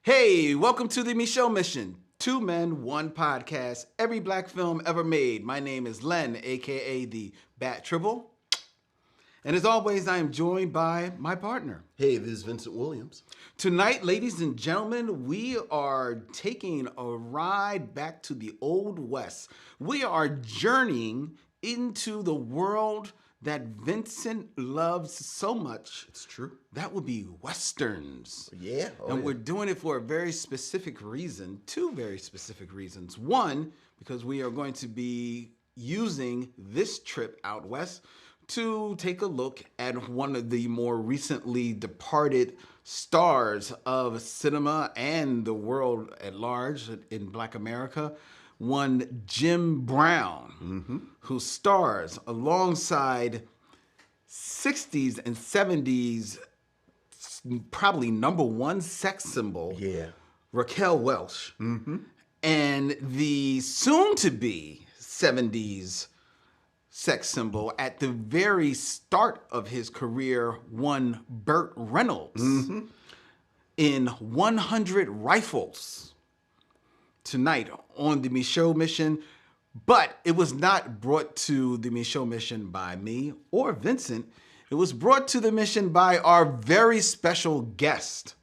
Hey, welcome to the Micheaux Mission. Two men, one podcast, every black film ever made. My name is Len, aka the Bat Tribble. And as always, I am joined by my partner. Hey, this is Vincent Williams. Tonight, ladies and gentlemen, we are taking a ride back to the Old West. We are journeying into the world that Vincent loves so much. It's true. That would be Westerns. Yeah. And we're doing it for a very specific reason, two very specific reasons. One, because we are going to be using this trip out west to take a look at one of the more recently departed stars of cinema and the world at large in Black America, one Jim Brown, who stars alongside 60s and 70s probably number one sex symbol, Raquel Welch, and the soon-to-be 70s sex symbol at the very start of his career, one Burt Reynolds in 100 Rifles. Tonight on the Micheaux Mission, but it was not brought to the Micheaux Mission by me or Vincent. It was brought to the mission by our very special guest,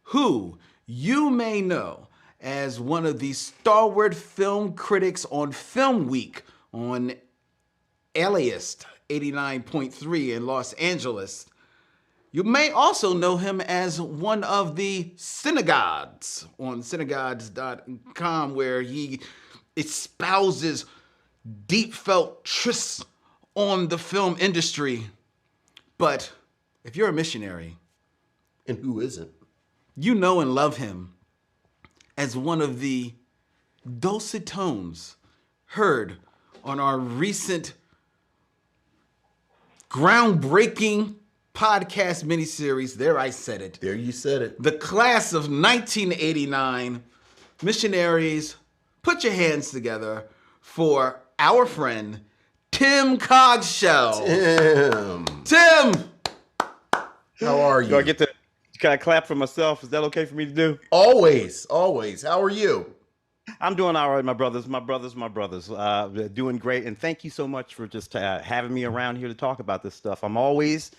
who you may know as one of the stalwart film critics on Film Week on Alias 89.3 in Los Angeles. You may also know him as one of the synagogues on synagogues.com, where he espouses deep felt truths on the film industry. But if you're a missionary, and who isn't, you know and love him as one of the dulcet tones heard on our recent groundbreaking podcast miniseries. There, I said it. There you said it. The class of 1989. Missionaries, put your hands together for our friend Tim Cogshell. Tim! How are you? Can I clap for myself? Is that okay for me to do? Always. How are you? I'm doing all right, my brothers. Doing great. And thank you so much for just having me around here to talk about this stuff. I'm always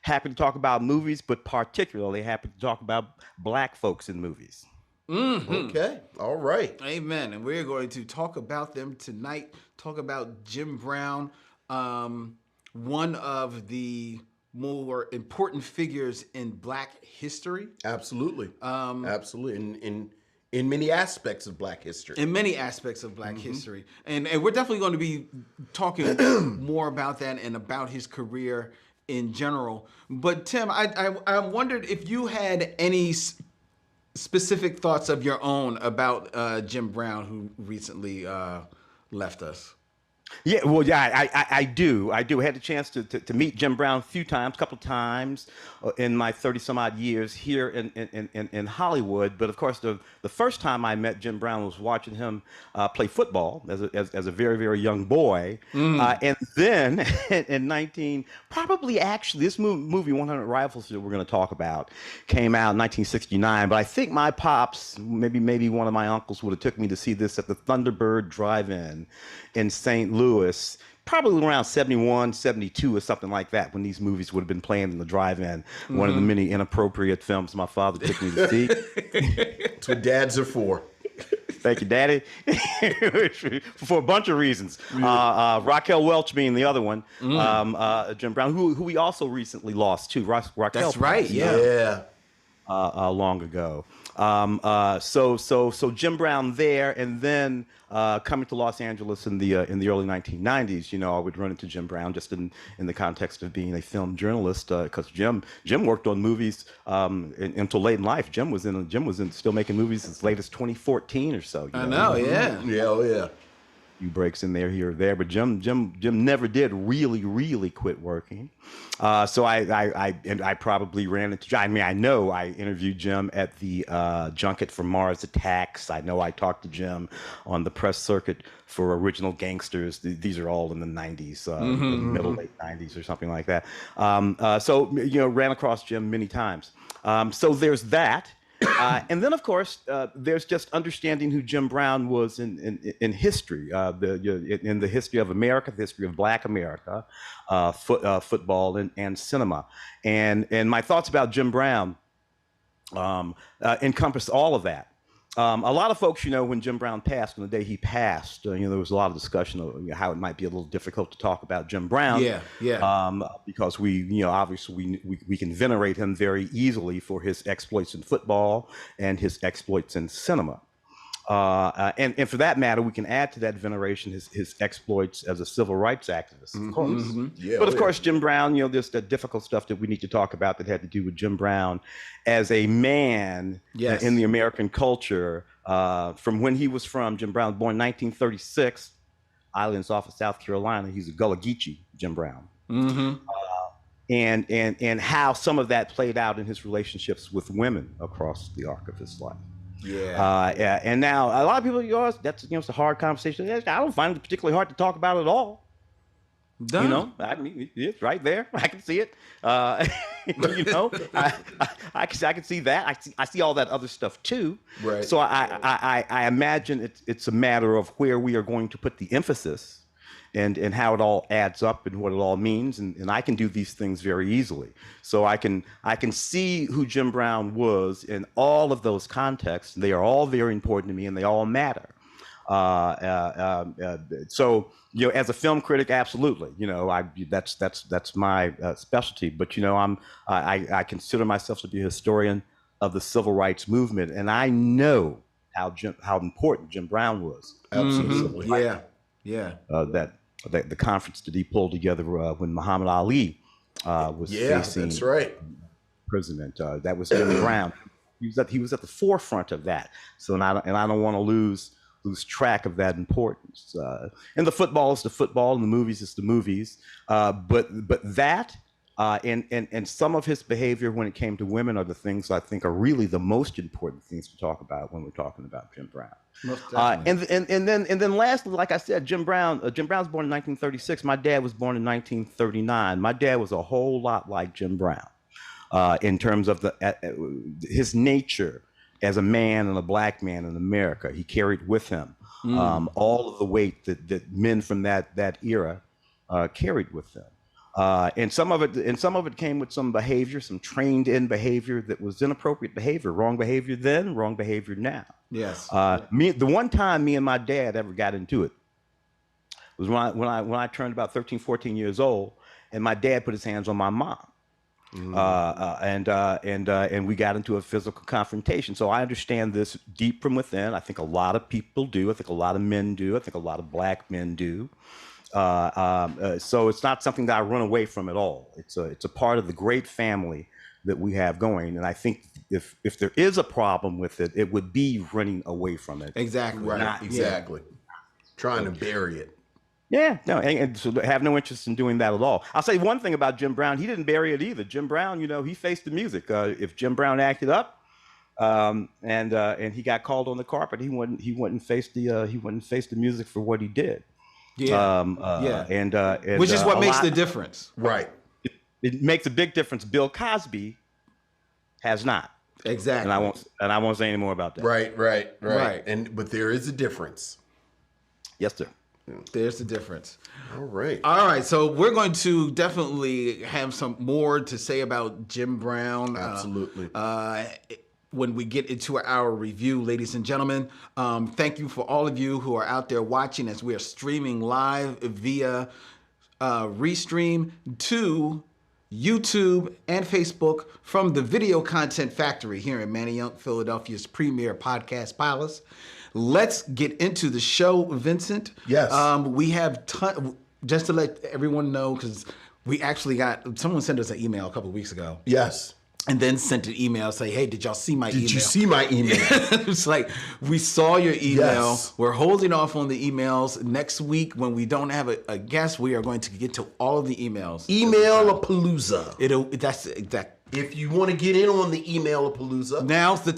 happy to talk about movies, but particularly happy to talk about black folks in movies. Okay. All right. Amen. And we're going to talk about them tonight. Talk about Jim Brown, one of the more important figures in black history. Absolutely. Absolutely. In many aspects of black history. In many aspects of black history. And we're definitely going to be talking more about that and about his career in general. But Tim, I wondered if you had any specific thoughts of your own about Jim Brown, who recently left us. Yeah, well, yeah, I do. I had the chance to meet Jim Brown a couple of times in my 30-some-odd years here in Hollywood. But of course, the first time I met Jim Brown was watching him play football as a very, very young boy. And then this movie 100 Rifles that we're going to talk about came out in 1969. But I think my pops, maybe one of my uncles would have took me to see this at the Thunderbird Drive-In in St. Louis, probably around 71, 72 or something like that, when these movies would have been playing in the drive-in. One of the many inappropriate films my father took me to see. That's what dads are for. Thank you, Daddy. For a bunch of reasons. Raquel Welch being the other one. Jim Brown, who we also recently lost too. Raquel. That's right, Yeah. Long ago. So Jim Brown there, and then coming to Los Angeles in the early 1990s, I would run into Jim Brown just in the context of being a film journalist, because Jim worked on movies until late in life. Jim was still making movies as late as 2014 or so. I know, yeah. Yeah. Few breaks in there, here or there, but Jim never did really quit working. So I probably ran into. I know I interviewed Jim at the junket for Mars Attacks. I know I talked to Jim on the press circuit for Original Gangsters. These are all in the 90s, middle late 90s or something like that. So ran across Jim many times. So there's that. And then, of course, there's just understanding who Jim Brown was in history, in the history of America, the history of Black America, football and cinema. And my thoughts about Jim Brown encompass all of that. A lot of folks, when Jim Brown passed, on the day he passed, there was a lot of discussion of how it might be a little difficult to talk about Jim Brown. Because obviously we can venerate him very easily for his exploits in football and his exploits in cinema. And for that matter, we can add to that veneration his exploits as a civil rights activist, of course. But of course, Jim Brown, there's the difficult stuff that we need to talk about that had to do with Jim Brown as a man in the American culture. From when he was from, Jim Brown, born in 1936, islands off of South Carolina. He's a Gullah Geechee, Jim Brown. And how some of that played out in his relationships with women across the arc of his life. And now a lot of people, that's it's a hard conversation. I don't find it particularly hard to talk about at all. I mean, it's right there. I can see it. I can see that. I see all that other stuff too. Right. So I imagine it's a matter of where we are going to put the emphasis. And how it all adds up and what it all means, and I can do these things very easily. So I can see who Jim Brown was in all of those contexts. They are all very important to me, and they all matter. So as a film critic, absolutely, that's my specialty. But I consider myself to be a historian of the civil rights movement, and I know how important Jim Brown was. Absolutely, the conference that he pulled together when Muhammad Ali was facing that's right. imprisonment. That was Jim Brown. He was at the forefront of that. So I don't want to lose track of that importance. And the football is the football, and the movies is the movies. But that and some of his behavior when it came to women are the things I think are really the most important things to talk about when we're talking about Jim Brown. And then lastly, like I said, Jim Brown's born in 1936. My dad was born in 1939. My dad was a whole lot like Jim Brown in terms of his nature as a man and a black man in America. He carried with him all of the weight that men from that era carried with them. And some of it came with some behavior, some trained-in behavior that was inappropriate behavior, wrong behavior then, wrong behavior now. Yes. The one time me and my dad ever got into it was when I turned about 13, 14 years old, and my dad put his hands on my mom. And we got into a physical confrontation. So I understand this deep from within. I think a lot of people do. I think a lot of men do. I think a lot of black men do. So it's not something that I run away from at all. It's a part of the great family that we have going. And I think if there is a problem with it, it would be running away from it. Exactly. Right. Exactly. Trying to bury it. Yeah, no, and so I have no interest in doing that at all. I'll say one thing about Jim Brown: he didn't bury it either. Jim Brown, he faced the music. If Jim Brown acted up, and he got called on the carpet, he wouldn't face the music for what he did. And which is what makes the difference. Right. It makes a big difference. Bill Cosby has not. Exactly. And I won't say any more about that. Right. But there is a difference. Yes, sir. There's the difference. All right. So we're going to definitely have some more to say about Jim Brown. Absolutely. When we get into our review, ladies and gentlemen, thank you for all of you who are out there watching as we are streaming live via Restream to YouTube and Facebook from the Video Content Factory here in Manayunk, Philadelphia's premier podcast palace. Let's get into the show, Vincent. Yes. We have just to let everyone know, because we actually someone sent us an email a couple of weeks ago. Yes. And then sent an email saying, hey, did y'all see my email? Did you see my email? It's like, we saw your email. Yes. We're holding off on the emails. Next week, when we don't have a guest, we are going to get to all of the emails. Email-a-palooza. That's exact. If you want to get in on the email-a-palooza, now's the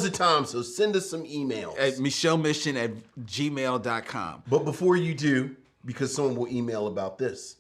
time. So send us some emails. At michellemission@gmail.com. But before you do, because someone will email about this,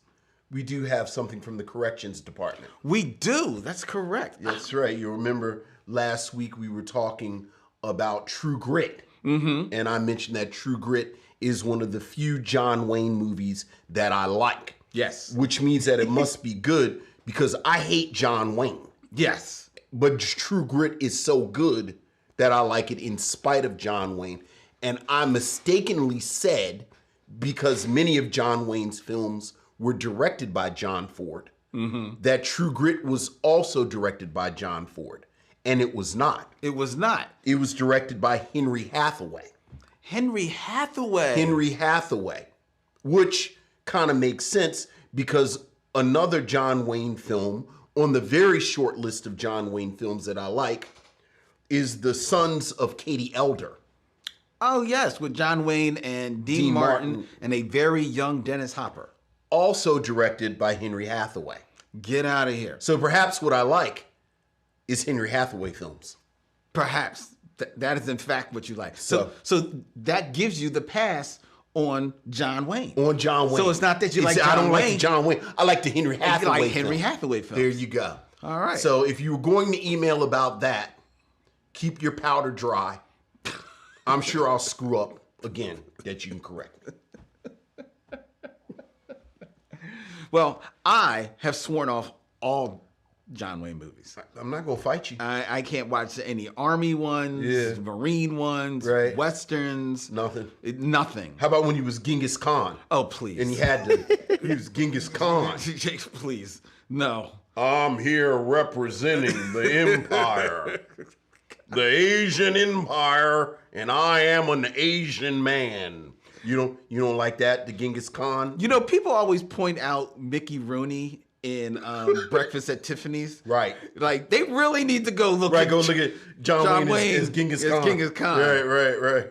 we do have something from the corrections department. We do. That's correct. That's right. You remember last week we were talking about True Grit. And I mentioned that True Grit is one of the few John Wayne movies that I like. Yes. Which means that it must be good because I hate John Wayne. Yes. But True Grit is so good that I like it in spite of John Wayne. And I mistakenly said, because many of John Wayne's films were directed by John Ford, that True Grit was also directed by John Ford. And it was not. It was not. It was directed by Henry Hathaway. Henry Hathaway. Henry Hathaway, which kind of makes sense because another John Wayne film on the very short list of John Wayne films that I like is The Sons of Katie Elder. Oh, yes, with John Wayne and Dean Martin and a very young Dennis Hopper. Also directed by Henry Hathaway. Get out of here. So perhaps what I like is Henry Hathaway films. Perhaps. That is in fact what you like. So that gives you the pass on John Wayne. On John Wayne. So it's not that you like John Wayne. I don't Wayne. like the John Wayne. I like the Henry Hathaway You like Henry Hathaway films. There you go. All right. So if you were going to email about that, keep your powder dry. I'm sure I'll screw up again that you can correct me. Well, I have sworn off all John Wayne movies. I'm not going to fight you. I can't watch any Army ones, Marine ones, Westerns. Nothing. Nothing. How about when he was Genghis Khan? Oh, please. And he had to, he was Genghis Khan. Please. No. I'm here representing the empire. The Asian Empire, and I am an Asian man. You don't like that, the Genghis Khan? You know, people always point out Mickey Rooney in Breakfast at Tiffany's. Right. Like, they really need to go look at... Go look at John Wayne as Genghis Khan. Genghis Khan. Right.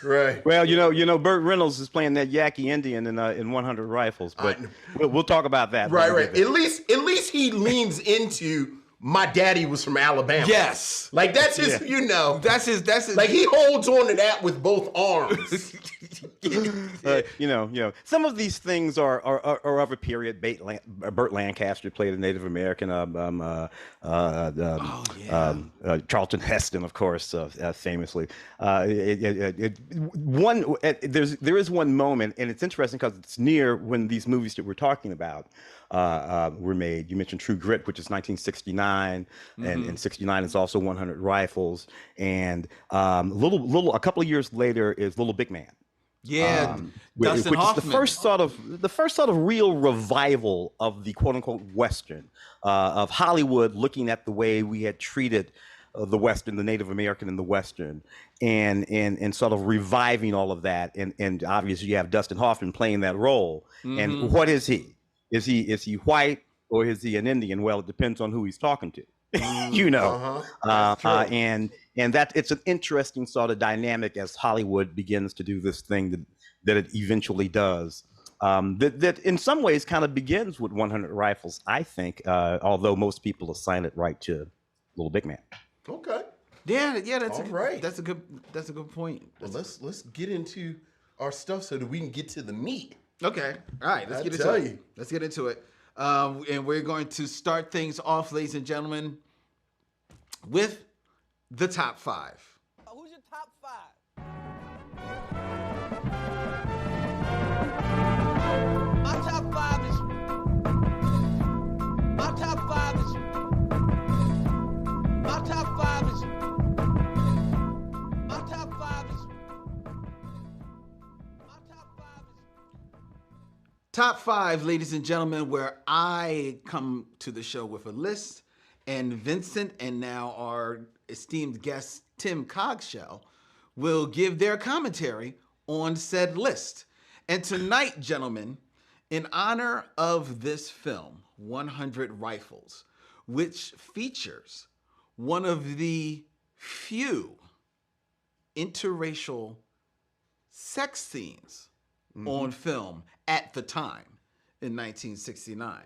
Right. Well, you know, Burt Reynolds is playing that Yaqui Indian in 100 Rifles, but we'll talk about that. Right. At least he leans into... My daddy was from Alabama. Yes. Like that's his, That's his. Like he holds on to that with both arms. Some of these things are of a period. Burt Lancaster played a Native American. Charlton Heston, of course, famously. There is one moment, and it's interesting because it's near when these movies that we're talking about were made. You mentioned True Grit, which is 1969, and 69 is also 100 Rifles, and a couple of years later is Little Big Man. Yeah, which is the first sort of real revival of the quote unquote Western of Hollywood, looking at the way we had treated the Western, the Native American in the Western, and sort of reviving all of that. And obviously you have Dustin Hoffman playing that role. And what is he? Is he white or is he an Indian? Well, it depends on who he's talking to. And that it's an interesting sort of dynamic as Hollywood begins to do this thing that it eventually does. That in some ways kind of begins with 100 Rifles, I think, although most people assign it right to Little Big Man. Okay. Yeah, that's right. That's a good point. Well, let's get into our stuff so that we can get to the meat. Okay. All right. Let's get into it. And we're going to start things off, ladies and gentlemen, with the top 5. Who's your top 5? My top 5 is. My top 5 is. My top 5 is. My top 5 is. My top 5 is. Top 5, ladies and gentlemen, where I come to the show with a list, and Vincent and now our esteemed guest, Tim Cogshell, will give their commentary on said list. And tonight, gentlemen, in honor of this film, 100 Rifles, which features one of the few interracial sex scenes on film at the time in 1969.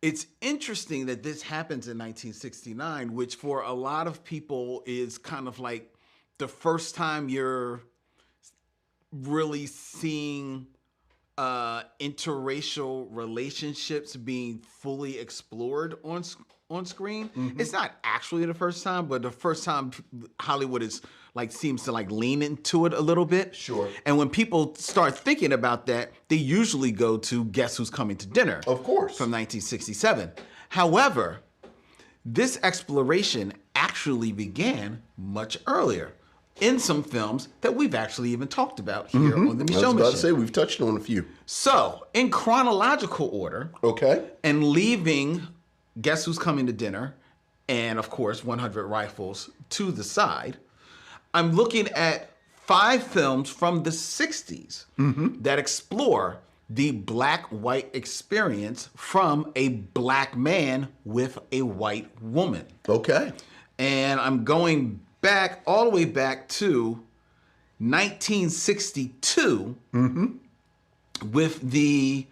It's interesting that this happens in 1969, which for a lot of people is kind of like the first time you're really seeing interracial relationships being fully explored on screen. It's not actually the first time, but the first time Hollywood is seems to lean into it a little bit. Sure. And when people start thinking about that, they usually go to Guess Who's Coming to Dinner. Of course. From 1967. However, this exploration actually began much earlier in some films that we've actually even talked about here on the Micheaux I was about Mission. to say, we've touched on a few. So, in chronological order, Okay. and leaving Guess Who's Coming to Dinner and, of course, 100 Rifles to the side, I'm looking at 5 films from the 60s that explore the black-white experience from a black man with a white woman. Okay. And I'm going back, all the way back to 1962 with the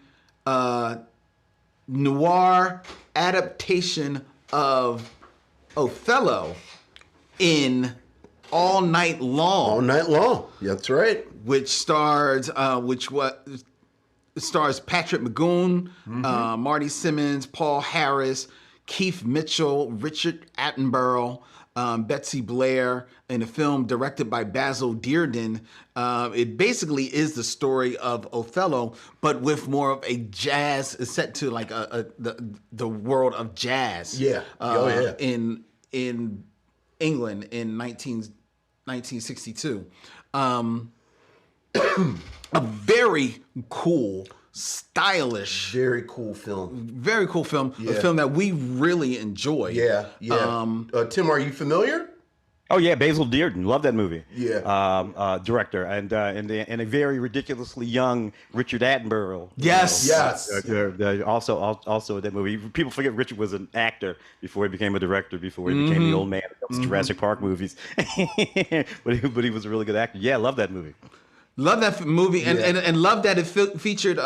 noir adaptation of Othello in All Night Long. All night long. That's right. Which stars Patrick McGoon, Marty Simmons, Paul Harris, Keith Mitchell, Richard Attenborough, Betsy Blair, in a film directed by Basil Dearden. It basically is the story of Othello, but with more of a jazz, set to the world of jazz. Yeah. In England in 1962. A very cool, stylish, Very cool film. very cool film. A Yeah. film that we really enjoyed. Yeah. Tim, are you familiar? Oh yeah, Basil Dearden, love that movie. Yeah. Director and a very ridiculously young Richard Attenborough. Yes. Yes. Also that movie. People forget Richard was an actor before he became a director. Before he became the old man of those Jurassic Park movies. but he was a really good actor. Yeah, love that movie. Love that movie, and, Yeah. and love that it featured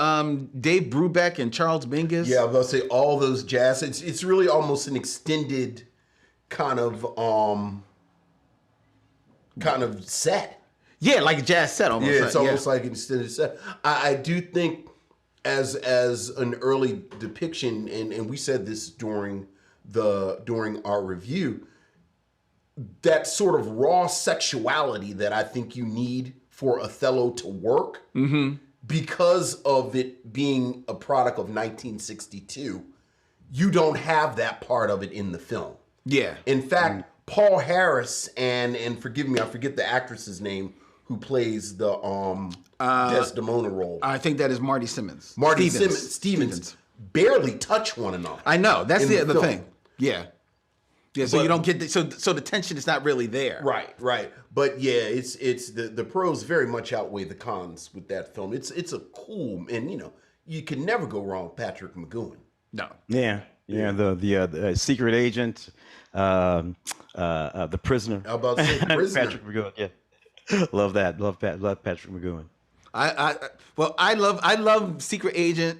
Dave Brubeck and Charles Mingus. Yeah, I was about to say all those jazz. It's really almost an extended kind of set. Yeah, like a jazz set almost. Yeah, it's almost like an extended set. I do think as an early depiction, and we said this during our review, that sort of raw sexuality that I think you need for Othello to work, because of it being a product of 1962, you don't have that part of it in the film. Yeah. In fact, Paul Harris and forgive me, I forget the actress's name who plays the Desdemona role. I think that is Marty Simmons. Marty Stevens barely touch one another. I know. That's in the the other film. thing. Yeah. Yeah, so But- you don't get so the tension is not really there. Right. But yeah, it's the pros very much outweigh the cons with that film. It's a cool, and you can never go wrong with Patrick McGowan. No. Yeah. The secret agent, the prisoner. How about say Prisoner? Patrick McGowan. Yeah, love that. Love Patrick McGowan. I love Secret Agent.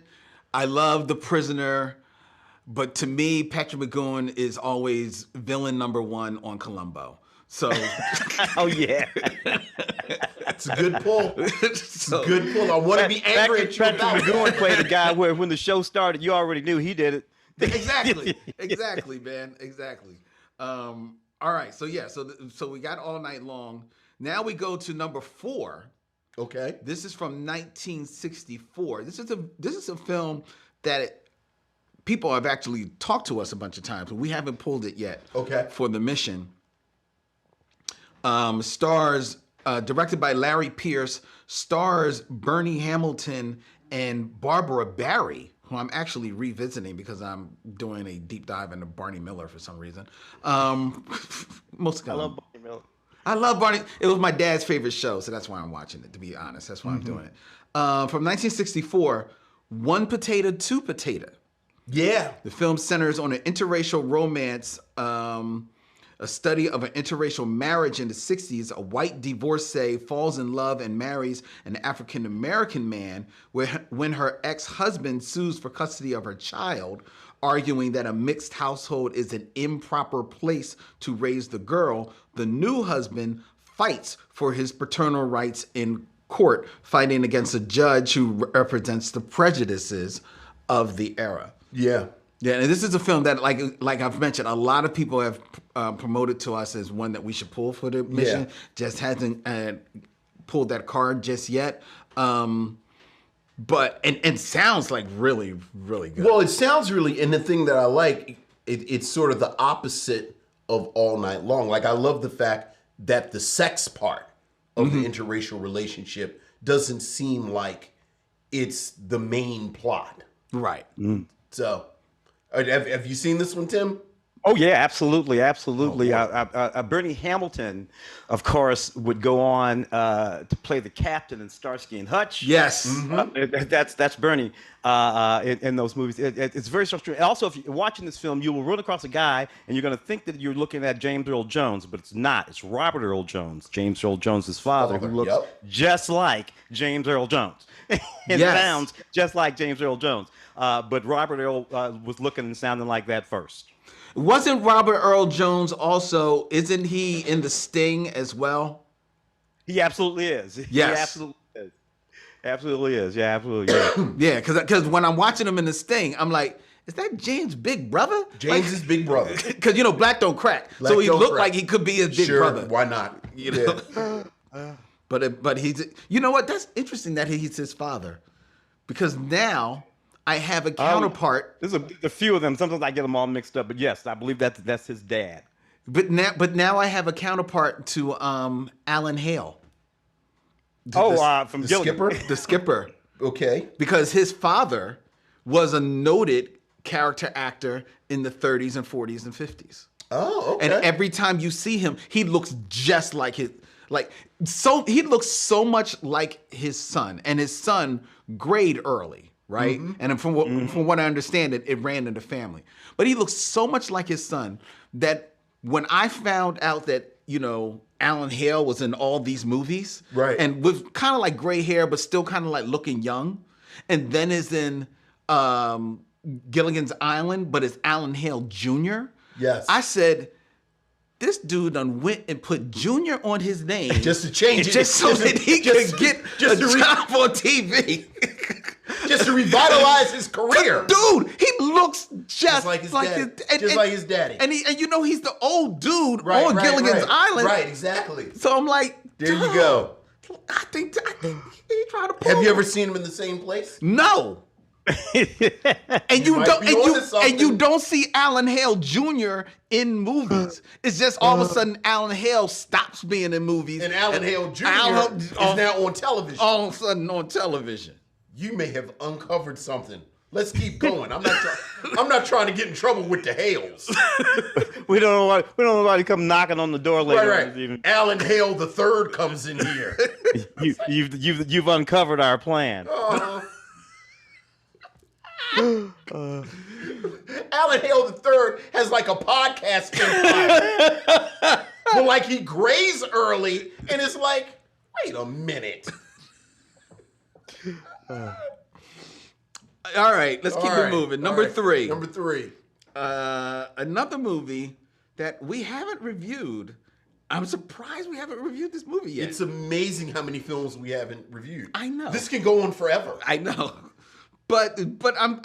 I love The Prisoner. But to me, Patrick McGowan is always villain number 1 on Columbo. So Oh yeah. It's a good pull. so- Good pull. I want to be angry at you Patrick about McGowan played the guy where when the show started, you already knew he did it. Exactly, man. Exactly. All right. So yeah. So we got All Night Long. Now we go to number 4. Okay. This is from 1964. This is a film that people have actually talked to us a bunch of times, but we haven't pulled it yet. Okay. For the mission. Stars directed by Larry Pierce. Stars Bernie Hamilton and Barbara Barry, who I'm actually revisiting because I'm doing a deep dive into Barney Miller for some reason. Most I love Barney Miller. I love Barney. It was my dad's favorite show, so that's why I'm watching it, to be honest. That's why I'm doing it. From 1964, One Potato, Two Potato. Yeah. The film centers on an interracial romance, a study of an interracial marriage in the 60s. A white divorcee falls in love and marries an African-American man when her ex-husband sues for custody of her child, arguing that a mixed household is an improper place to raise the girl. The new husband fights for his paternal rights in court, fighting against a judge who represents the prejudices of the era. Yeah. Yeah, and this is a film that, like I've mentioned, a lot of people have promoted to us as one that we should pull for the mission. Yeah. Just hasn't pulled that card just yet. But sounds like really, really good. Well, it sounds really, and the thing that I like, it's sort of the opposite of All Night Long. Like, I love the fact that the sex part of the interracial relationship doesn't seem like it's the main plot. Right. So, have you seen this one, Tim? Oh yeah, absolutely, absolutely. Bernie Hamilton, of course, would go on to play the captain in Starsky and Hutch. Yes. That's Bernie in those movies. It's very structured. And also, if you're watching this film, you will run across a guy, and you're going to think that you're looking at James Earl Jones, but it's not. It's Robert Earl Jones, James Earl Jones's father, who looks just like James Earl Jones. And sounds just like James Earl Jones. But Robert Earl was looking and sounding like that first. Wasn't Robert Earl Jones also, isn't he in The Sting as well? He absolutely is. Yes. He absolutely is. Absolutely is. Yeah, absolutely. Yeah. Yeah, because when I'm watching him in The Sting, I'm like, is that James' big brother? James's big brother. Because, black don't crack. Black so he don't looked crack. like he could be his big Sure, brother. why not? You know? But he's, you know what? That's interesting that he's his father. Because now I have a counterpart. There's a few of them. Sometimes I get them all mixed up. But yes, I believe that's his dad. But now I have a counterpart to Alan Hale. From The Gilligan. skipper? The skipper. Okay. Because his father was a noted character actor in the 30s and 40s and 50s. Oh, okay. And every time you see him, he looks just like he looks so much like his son. And his son grayed early, right? And from what I understand, it ran in the family. But he looks so much like his son that when I found out that, Alan Hale was in all these movies, right, and with kind of like gray hair, but still kind of like looking young, and then is in Gilligan's Island, but it's Alan Hale Jr. Yes. I said, this dude done went and put Junior on his name just to change it, just so that he could get a job on TV. Just to revitalize his career. Dude, he looks just like his daddy. Like his daddy. And he's the old dude on Gilligan's Island. Right, exactly. So I'm like, there you go. I think he tried to pull. Have you ever seen him in the same place? No. And you don't see Alan Hale Jr. in movies. It's just all of a sudden Alan Hale stops being in movies. And Alan Hale Jr. is now on television. All of a sudden on television. You may have uncovered something. Let's keep going. I'm not trying to get in trouble with the Hales. we don't know why he come knocking on the door later. Right. Alan Hale the Third comes in here. You've uncovered our plan. Alan Hale III has like a podcast empire. But like he grays early and it's like, wait a minute. All right, let's keep it moving. Number three. Number three. Another movie that we haven't reviewed. I'm surprised we haven't reviewed this movie yet. It's amazing how many films we haven't reviewed. I know. This can go on forever. I know. But I'm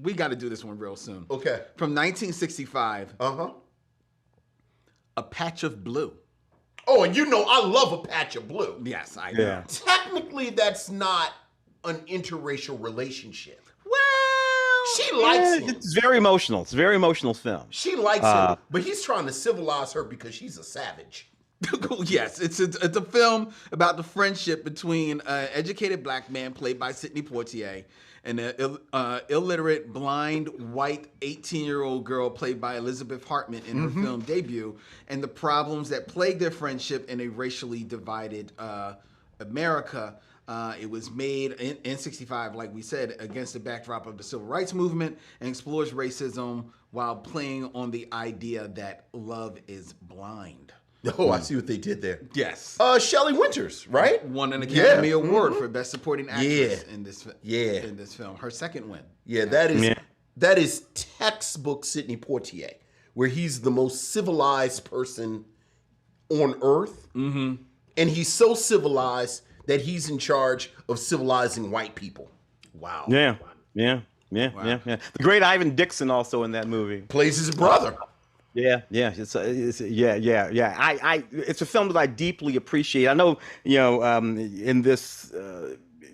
we got to do this one real soon. Okay. From 1965. Uh-huh. A Patch of Blue. Oh, and I love A Patch of Blue. Yes, I know. Yeah. Technically, that's not an interracial relationship. Well, she likes him. It's very emotional. It's a very emotional film. She likes him, but he's trying to civilize her because she's a savage. Yes, it's a film about the friendship between an educated black man played by Sidney Poitier and an illiterate, blind, white 18-year-old girl played by Elizabeth Hartman in her film debut, and the problems that plague their friendship in a racially divided America. It was made in 65, like we said, against the backdrop of the Civil Rights Movement and explores racism while playing on the idea that love is blind. Oh, I see what they did there. Yes. Shelley Winters, right? Won an Academy Award for Best Supporting Actress in this film. Her second win. Yeah, that is textbook Sidney Poitier, where he's the most civilized person on earth. Mm-hmm. And he's so civilized that he's in charge of civilizing white people. Wow. Yeah. Yeah. Yeah, Wow. yeah, yeah. The great Ivan Dixon also in that movie. Plays his brother. Yeah, yeah, it's a film that I deeply appreciate. I know, in this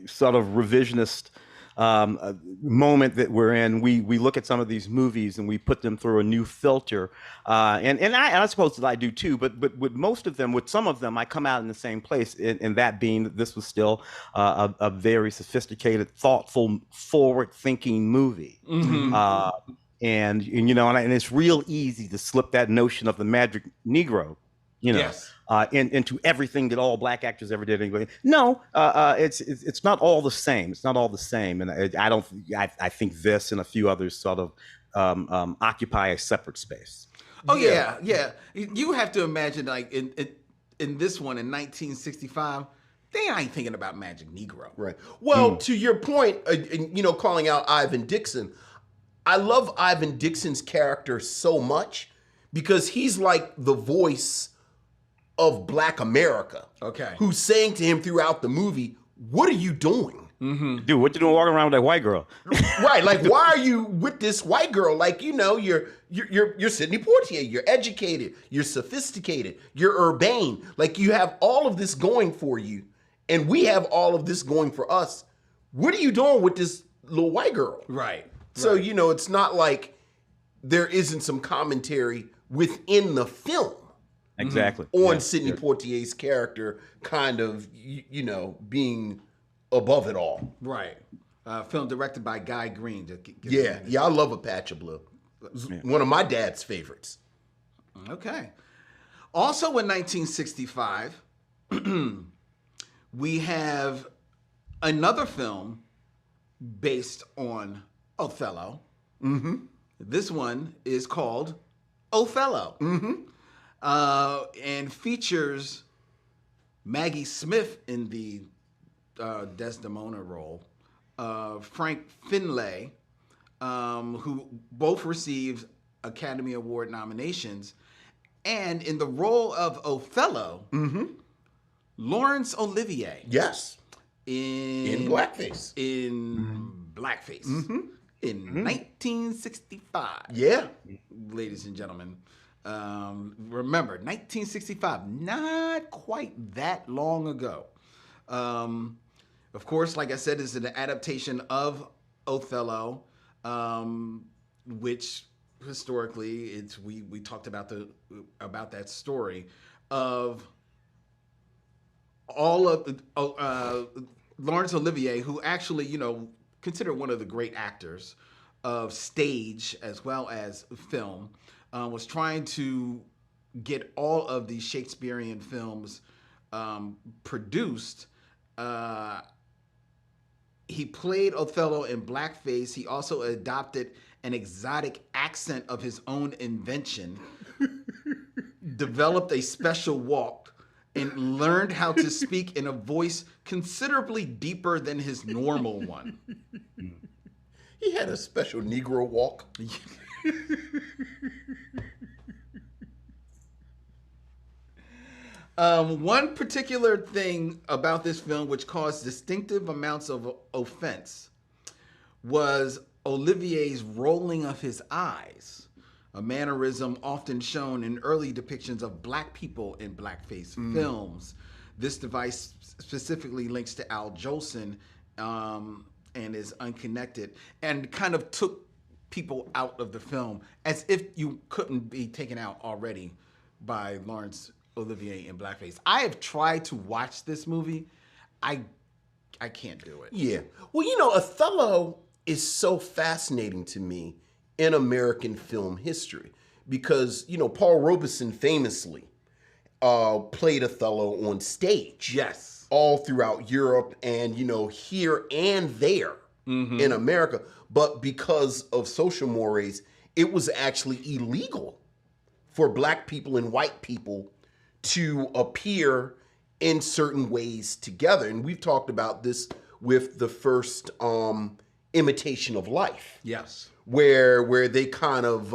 sort of revisionist moment that we're in, we look at some of these movies and we put them through a new filter, and I suppose that I do too. But with most of them, with some of them, I come out in the same place, in that being that this was still a very sophisticated, thoughtful, forward-thinking movie. And it's real easy to slip that notion of the magic Negro, Yes. into everything that all black actors ever did. Anyway, no, it's not all the same. It's not all the same, and I think this and a few others sort of occupy a separate space. Oh yeah, yeah. You have to imagine, like in this one in 1965, they ain't thinking about Magic Negro. Right. Well, to your point, calling out Ivan Dixon, I love Ivan Dixon's character so much because he's like the voice of Black America. Okay. Who's saying to him throughout the movie, "What are you doing?" Dude, what you doing walking around with that white girl? Right. Like, why are you with this white girl? Like, you're Sidney Poitier. You're educated. You're sophisticated. You're urbane. Like, you have all of this going for you, and we have all of this going for us. What are you doing with this little white girl? Right. So, it's not like there isn't some commentary within the film Exactly. on Sidney Poitier's character kind of, being above it all. Right. Film directed by Guy Green. Yeah, I love A Patch of Blue. It's one of my dad's favorites. Okay. Also in 1965, we have another film based on Othello. This one is called Othello. And features Maggie Smith in the Desdemona role, Frank Finlay, who both received Academy Award nominations, and in the role of Othello, Laurence Olivier. Yes. In blackface. In blackface. In 1965. Yeah. Ladies and gentlemen. Remember, 1965, not quite that long ago. Of course, like I said, it's an adaptation of Othello, which historically we talked about that story of all of Laurence Olivier, who actually, considered one of the great actors of stage as well as film, was trying to get all of these Shakespearean films produced. He played Othello in blackface. He also adopted an exotic accent of his own invention, developed a special walk, and learned how to speak in a voice considerably deeper than his normal one. He had a special Negro walk. One particular thing about this film which caused distinctive amounts of offense was Olivier's rolling of his eyes, a mannerism often shown in early depictions of black people in blackface films. This device specifically links to Al Jolson and is unconnected and kind of took people out of the film as if you couldn't be taken out already by Laurence Olivier in blackface. I have tried to watch this movie. I can't do it. Yeah. Well, Othello is so fascinating to me in American film history because, Paul Robeson famously played Othello on stage. Yes. All throughout Europe and, here and there in America. But because of social mores, it was actually illegal for black people and white people to appear in certain ways together. And we've talked about this with the first Imitation of Life. Yes. Where they kind of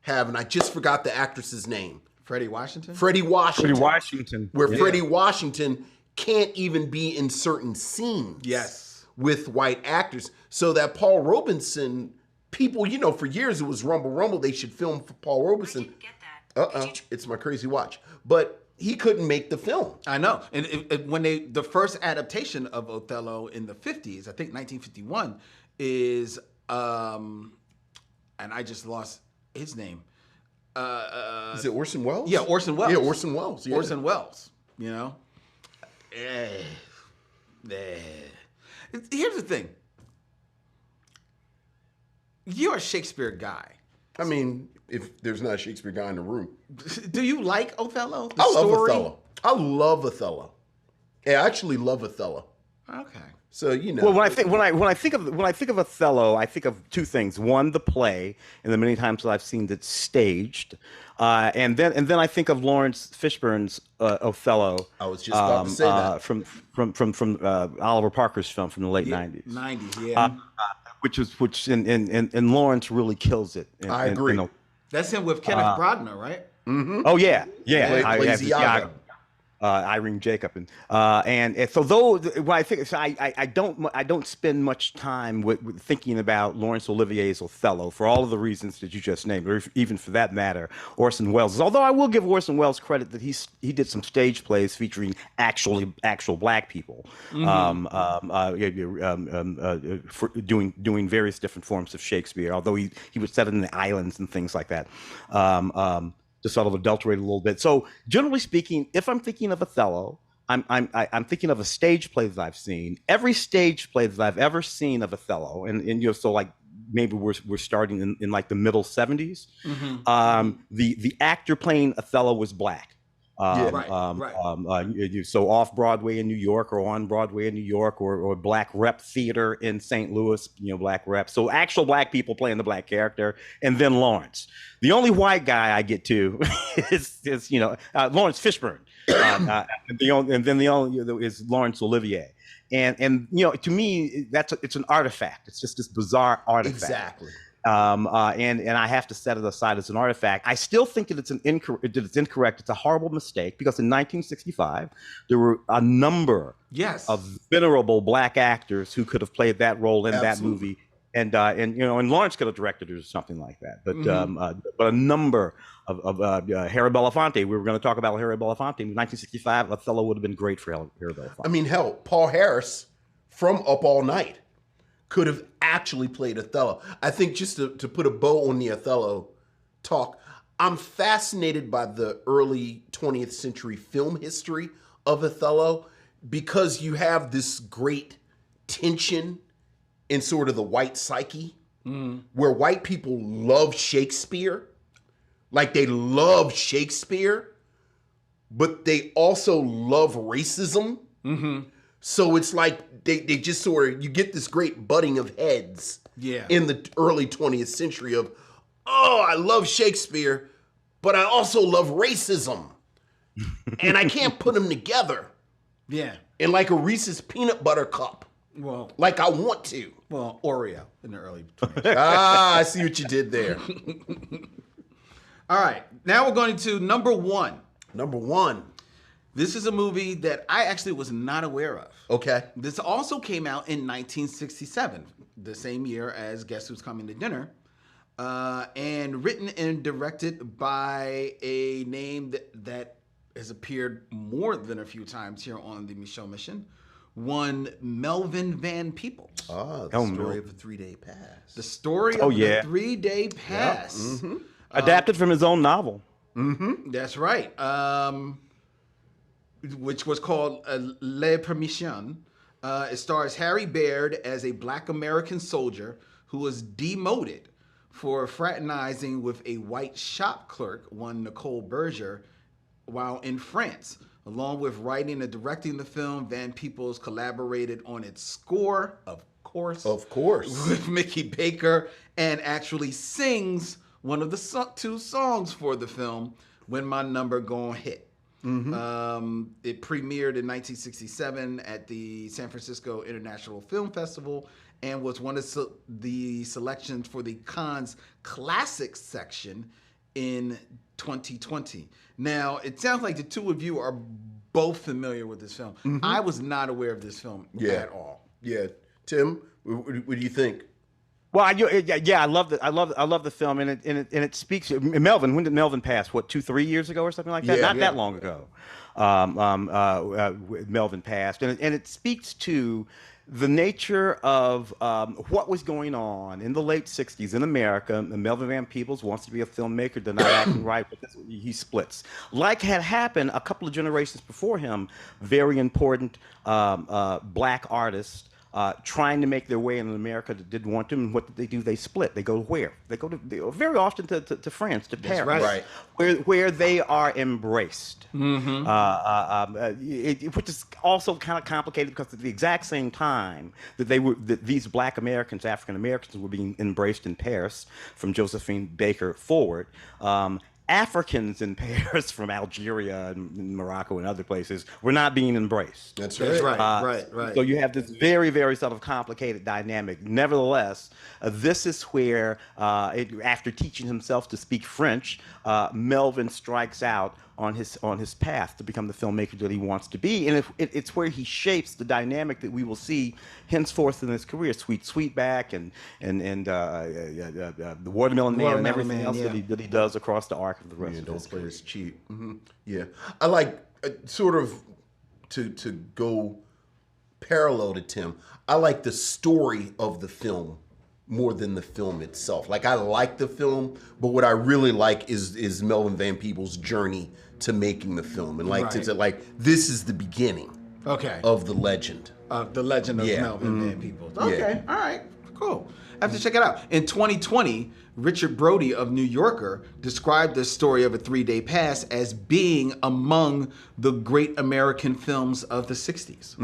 have, and I just forgot the actress's name. Freddie Washington? Freddie Washington. Where Freddie Washington can't even be in certain scenes. Yes. with white actors. So that Paul Robeson, people, for years it was Rumble Rumble. They should film for Paul Robeson. I didn't get that. It's my crazy watch. But he couldn't make the film. I know. And when the first adaptation of Othello in the 50s, I think 1951, is, and I just lost his name. Is it Orson Welles? Yeah, Orson Welles. Yeah, Orson Welles. Yeah. Orson Welles, Here's the thing. You're a Shakespeare guy. I mean, if there's not a Shakespeare guy in the room. Do you like Othello? I love Othello. I love Othello. Yeah, I actually love Othello. Okay. So Well, when I think of Othello, I think of two things. One, the play, and the many times that I've seen it staged, and then I think of Lawrence Fishburne's Othello. I was just about to say that from Oliver Parker's film from the late '90s. '90s, yeah. Which and Lawrence really kills it. I agree. That's him with Kenneth Branagh, right? Oh yeah. Plays Iago. Irene Jacob, and so though when I think I don't spend much time with thinking about Laurence Olivier's Othello for all of the reasons that you just named, or even for that matter, Orson Welles. Although I will give Orson Welles credit that he did some stage plays featuring actual black people, for doing various different forms of Shakespeare. Although he was set in the islands and things like that. To sort of adulterate a little bit. So generally speaking, if I'm thinking of Othello, I'm thinking of a stage play that I've seen. Every stage play that I've ever seen of Othello, and so like maybe we're starting in like the middle 70s. The actor playing Othello was black. So off Broadway in New York, or on Broadway in New York, or black rep theater in St. Louis, black rep. So actual black people playing the black character, and then Lawrence. The only white guy I get to is Lawrence Fishburne, and then the only is Laurence Olivier. And to me, it's an artifact. It's just this bizarre artifact. Exactly. And I have to set it aside as an artifact. I still think that it's incorrect. It's a horrible mistake, because in 1965 there were a number of venerable black actors who could have played that role in that movie, and Lawrence could have directed it or something like that. But a number of Harry Belafonte. We were going to talk about Harry Belafonte in 1965. Othello would have been great for Harry Belafonte. I mean, hell, Paul Harris from Up All Night could have actually played Othello. I think, just to put a bow on the Othello talk, I'm fascinated by the early 20th century film history of Othello, because you have this great tension in sort of the white psyche, where white people love Shakespeare. Like, they love Shakespeare, but they also love racism. So it's like they just sort of, you get this great butting of heads in the early 20th century of, I love Shakespeare, but I also love racism. And I can't put them together in like a Reese's peanut butter cup. Well, like I want to. Well, Oreo in the early 20s. I see what you did there. All right. Now we're going to number one. Number one. This is a movie that I actually was not aware of. Okay. This also came out in 1967, the same year as Guess Who's Coming to Dinner, and written and directed by a name that has appeared more than a few times here on the Micheaux Mission, one Melvin Van Peebles. The story of a 3-day pass. The story of the 3-day pass. Yep. Mm-hmm. Adapted from his own novel. Mm-hmm. That's right. Which was called Les Permissions. It stars Harry Baird as a black American soldier who was demoted for fraternizing with a white shop clerk, one Nicole Berger, while in France. Along with writing and directing the film, Van Peebles collaborated on its score, of course, with Mickey Baker, and actually sings one of the two songs for the film, When My Number Gon' Hit. Mm-hmm. It premiered in 1967 at the San Francisco International Film Festival and was one of the selections for the Cannes Classics section in 2020. Now, it sounds like the two of you are both familiar with this film. Mm-hmm. I was not aware of this film at all. Yeah. Tim, what do you think? Well, yeah, I love the film, and it speaks. Melvin, when did Melvin pass? What, 2, 3 years ago or something like that? Yeah. Not Yeah. that long ago. Melvin passed, and it speaks to the nature of what was going on in the late '60s in America. Melvin Van Peebles wants to be a filmmaker. They're not acting right, but he splits. Like had happened a couple of generations before him, very important black artists trying to make their way in America that didn't want to. And what did they do? They split. They go where? They go very often to France, to Paris, right. where they are embraced. Which is also kind of complicated because at the exact same time that these Black Americans, African Americans, were being embraced in Paris from Josephine Baker forward. Africans in Paris from Algeria and Morocco and other places were not being embraced. That's That's right. right. So you have this very, very sort of complicated dynamic. Nevertheless, this is where, after teaching himself to speak French, Melvin strikes out on his path to become the filmmaker that he wants to be, and it's where he shapes the dynamic that we will see henceforth in his career. Sweetback and the Watermelon Man and everything else that he does across the arc of the rest of Don't his play career. this cheap. Yeah, I like sort of to go parallel to Tim. I like the story of the film more than the film itself. Like I like the film, but what I really like is Melvin Van Peebles' journey to making the film, and like to like this is the beginning. Okay. Of the legend. The legend of Yeah. Melvin Van Peebles. Okay. Yeah. All right. Cool. I have to check it out. In 2020, Richard Brody of New Yorker described the story of a 3-day pass as being among the great American films of the 60s.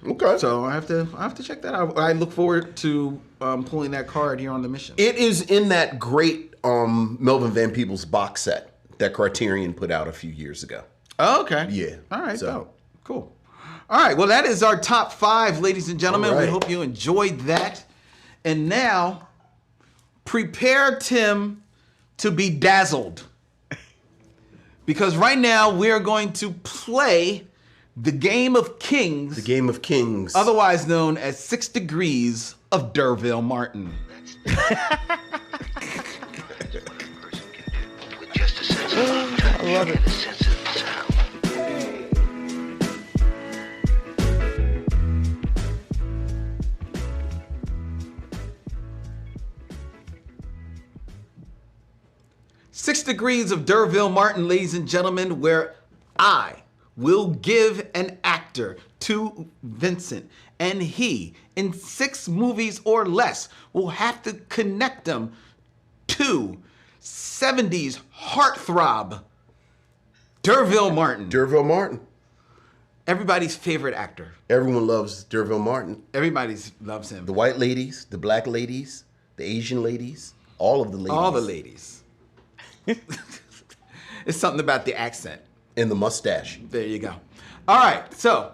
Okay. So I have to check that out. I look forward to pulling that card here on the mission. It is in that great Melvin Van Peebles box set that Criterion put out a few years ago. Oh, okay. Yeah. All right. So- Dope. Cool. All right. Well, that is our top 5, ladies and gentlemen. All right. We hope you enjoyed that. And now, prepare Tim to be dazzled. Because right now, we're going to play the Game of Kings. The Game of Kings. Otherwise known as 6 Degrees of D'Urville Martin. I love it. Six Degrees of D'Urville Martin, ladies and gentlemen, where I will give an actor to Vincent, and he, in 6 movies or less, will have to connect them to 70s heartthrob D'Urville Martin. D'Urville Martin. Everybody's favorite actor. Everyone loves D'Urville Martin. Everybody loves him. The white ladies, the black ladies, the Asian ladies, all of the ladies. All the ladies. It's something about the accent. And the mustache. There you go. All right, so,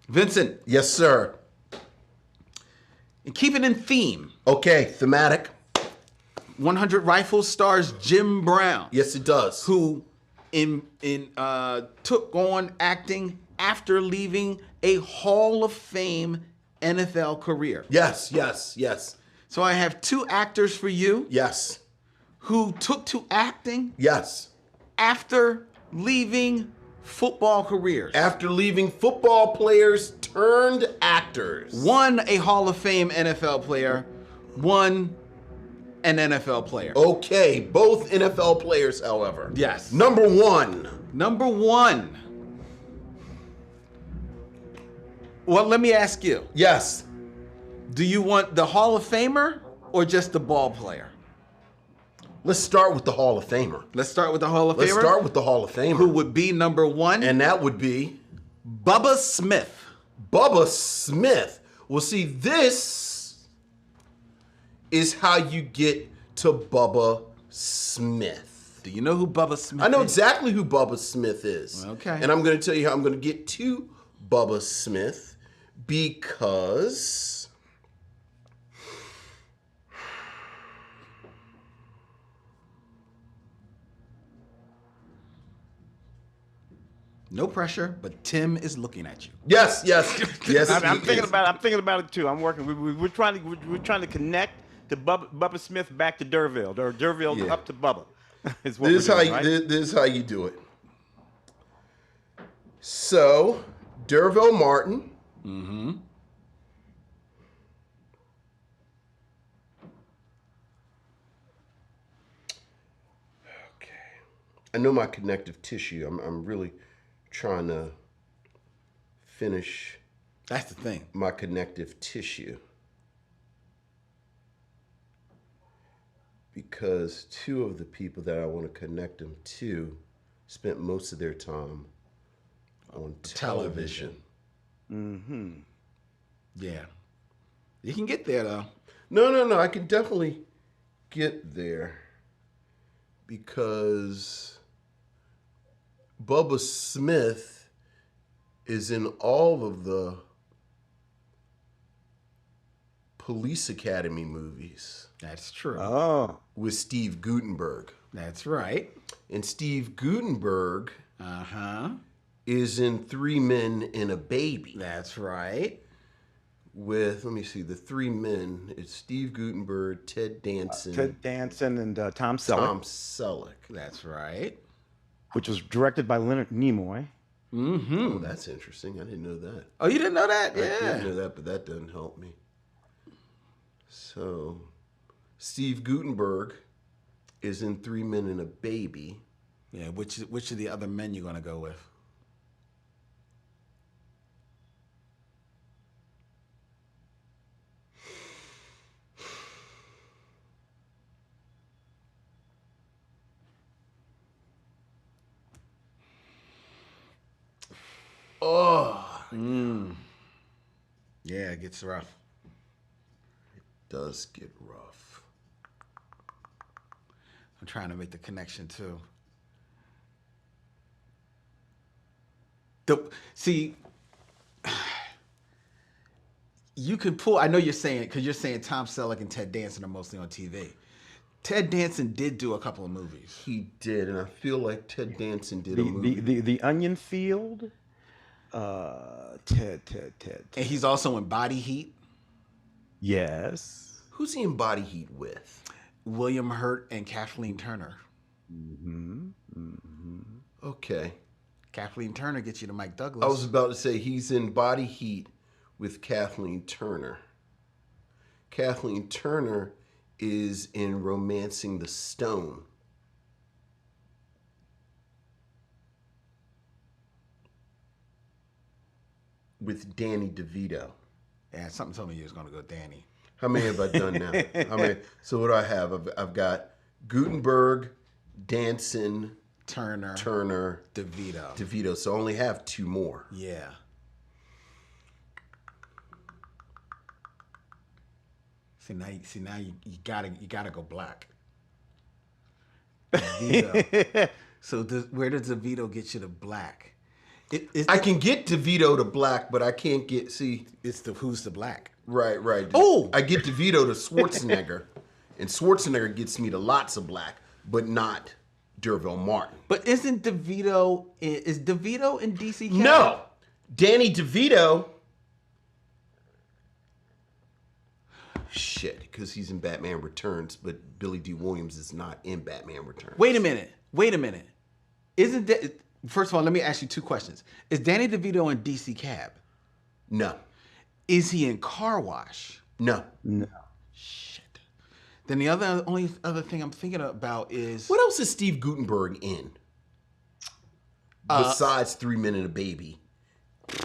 Vincent, Yes, sir. and keep it in theme. Okay, thematic. 100 Rifles stars Jim Brown, Yes, it does. who took on acting after leaving a Hall of Fame NFL career. Yes, yes, yes, So I have 2 actors for you yes, who took to acting yes. after leaving football careers. After leaving football players turned actors. One a Hall of Fame NFL player, one an NFL player. Okay, both NFL players, however. Yes. Number 1. Number 1. Well, let me ask you. Yes. Do you want the Hall of Famer or just the ball player? Let's start with the Hall of Famer. Let's start with the Hall of Let's Famer. start with the Hall of Famer. Who would be number 1? And that would be Bubba Smith. Bubba Smith. Well, see, this is how you get to Bubba Smith. Do you know who Bubba Smith I know is? exactly who Bubba Smith is. Okay. And I'm going to tell you how I'm going to get to Bubba Smith because No pressure, but Tim is looking at you. Yes. I'm thinking about it too. I'm working. We're trying to connect to Bubba Smith back to D'Urville, or D'Urville Yeah. up to Bubba. Is what This we're how doing, you, right? this is how you do it. So, D'Urville Martin. Mm-hmm. Okay. I know my connective tissue. I'm really trying to finish That's the thing. my connective tissue. Because two of the people that I want to connect them to spent most of their time on television. Mm-hmm. Yeah. You can get there, though. No. I can definitely get there because Bubba Smith is in all of the Police Academy movies That's true. Oh, with Steve Guttenberg. That's right. And Steve Guttenberg Uh-huh. is in Three Men and a Baby. That's right. With, let me see, the three men. It's Steve Guttenberg, Ted Danson, Ted Danson and Tom Selleck, Tom Selleck. That's right. which was directed by Leonard Nimoy. Mm-hmm. Oh, that's interesting. I didn't know that. Oh, you didn't know that? I didn't Yeah. know that, but that doesn't help me. So, Steve Guttenberg is in Three Men and a Baby. Yeah. Which of the other men you gonna go with? Oh, Yeah, it gets rough. does get rough. I'm trying to make the connection too. See, you can pull. I know you're saying because you're saying Tom Selleck and Ted Danson are mostly on TV. Ted Danson did do a couple of movies. He did, and I feel like Ted Danson did a movie. The Onion Field. Ted. And he's also in Body Heat. Yes. Who's he in Body Heat with? William Hurt and Kathleen Turner. Okay. Kathleen Turner gets you to Mike Douglas. I was about to say he's in Body Heat with Kathleen Turner. Kathleen Turner is in Romancing the Stone. With Danny DeVito. Yeah, something told me you was gonna go Danny. How many have I done now? How many? So what do I have? I've got Guttenberg, Danson, Turner, DeVito. So I only have two more. Yeah. See now you gotta go black. DeVito. So where does DeVito get you to black? I can get DeVito to black, but I can't get, see. It's the who's the black. Right. Oh! I get DeVito to Schwarzenegger, and Schwarzenegger gets me to lots of black, but not D'Urville Martin. But isn't DeVito is DeVito in DC Cab? No! Danny DeVito. Shit, because he's in Batman Returns, but Billy D. Williams is not in Batman Returns. Wait a minute. Isn't that, first of all, let me ask you two questions. Is Danny DeVito in DC Cab? No. Is he in Car Wash? No. Shit. Then the only other thing I'm thinking about is What else is Steve Guttenberg in? Besides Three Men and a Baby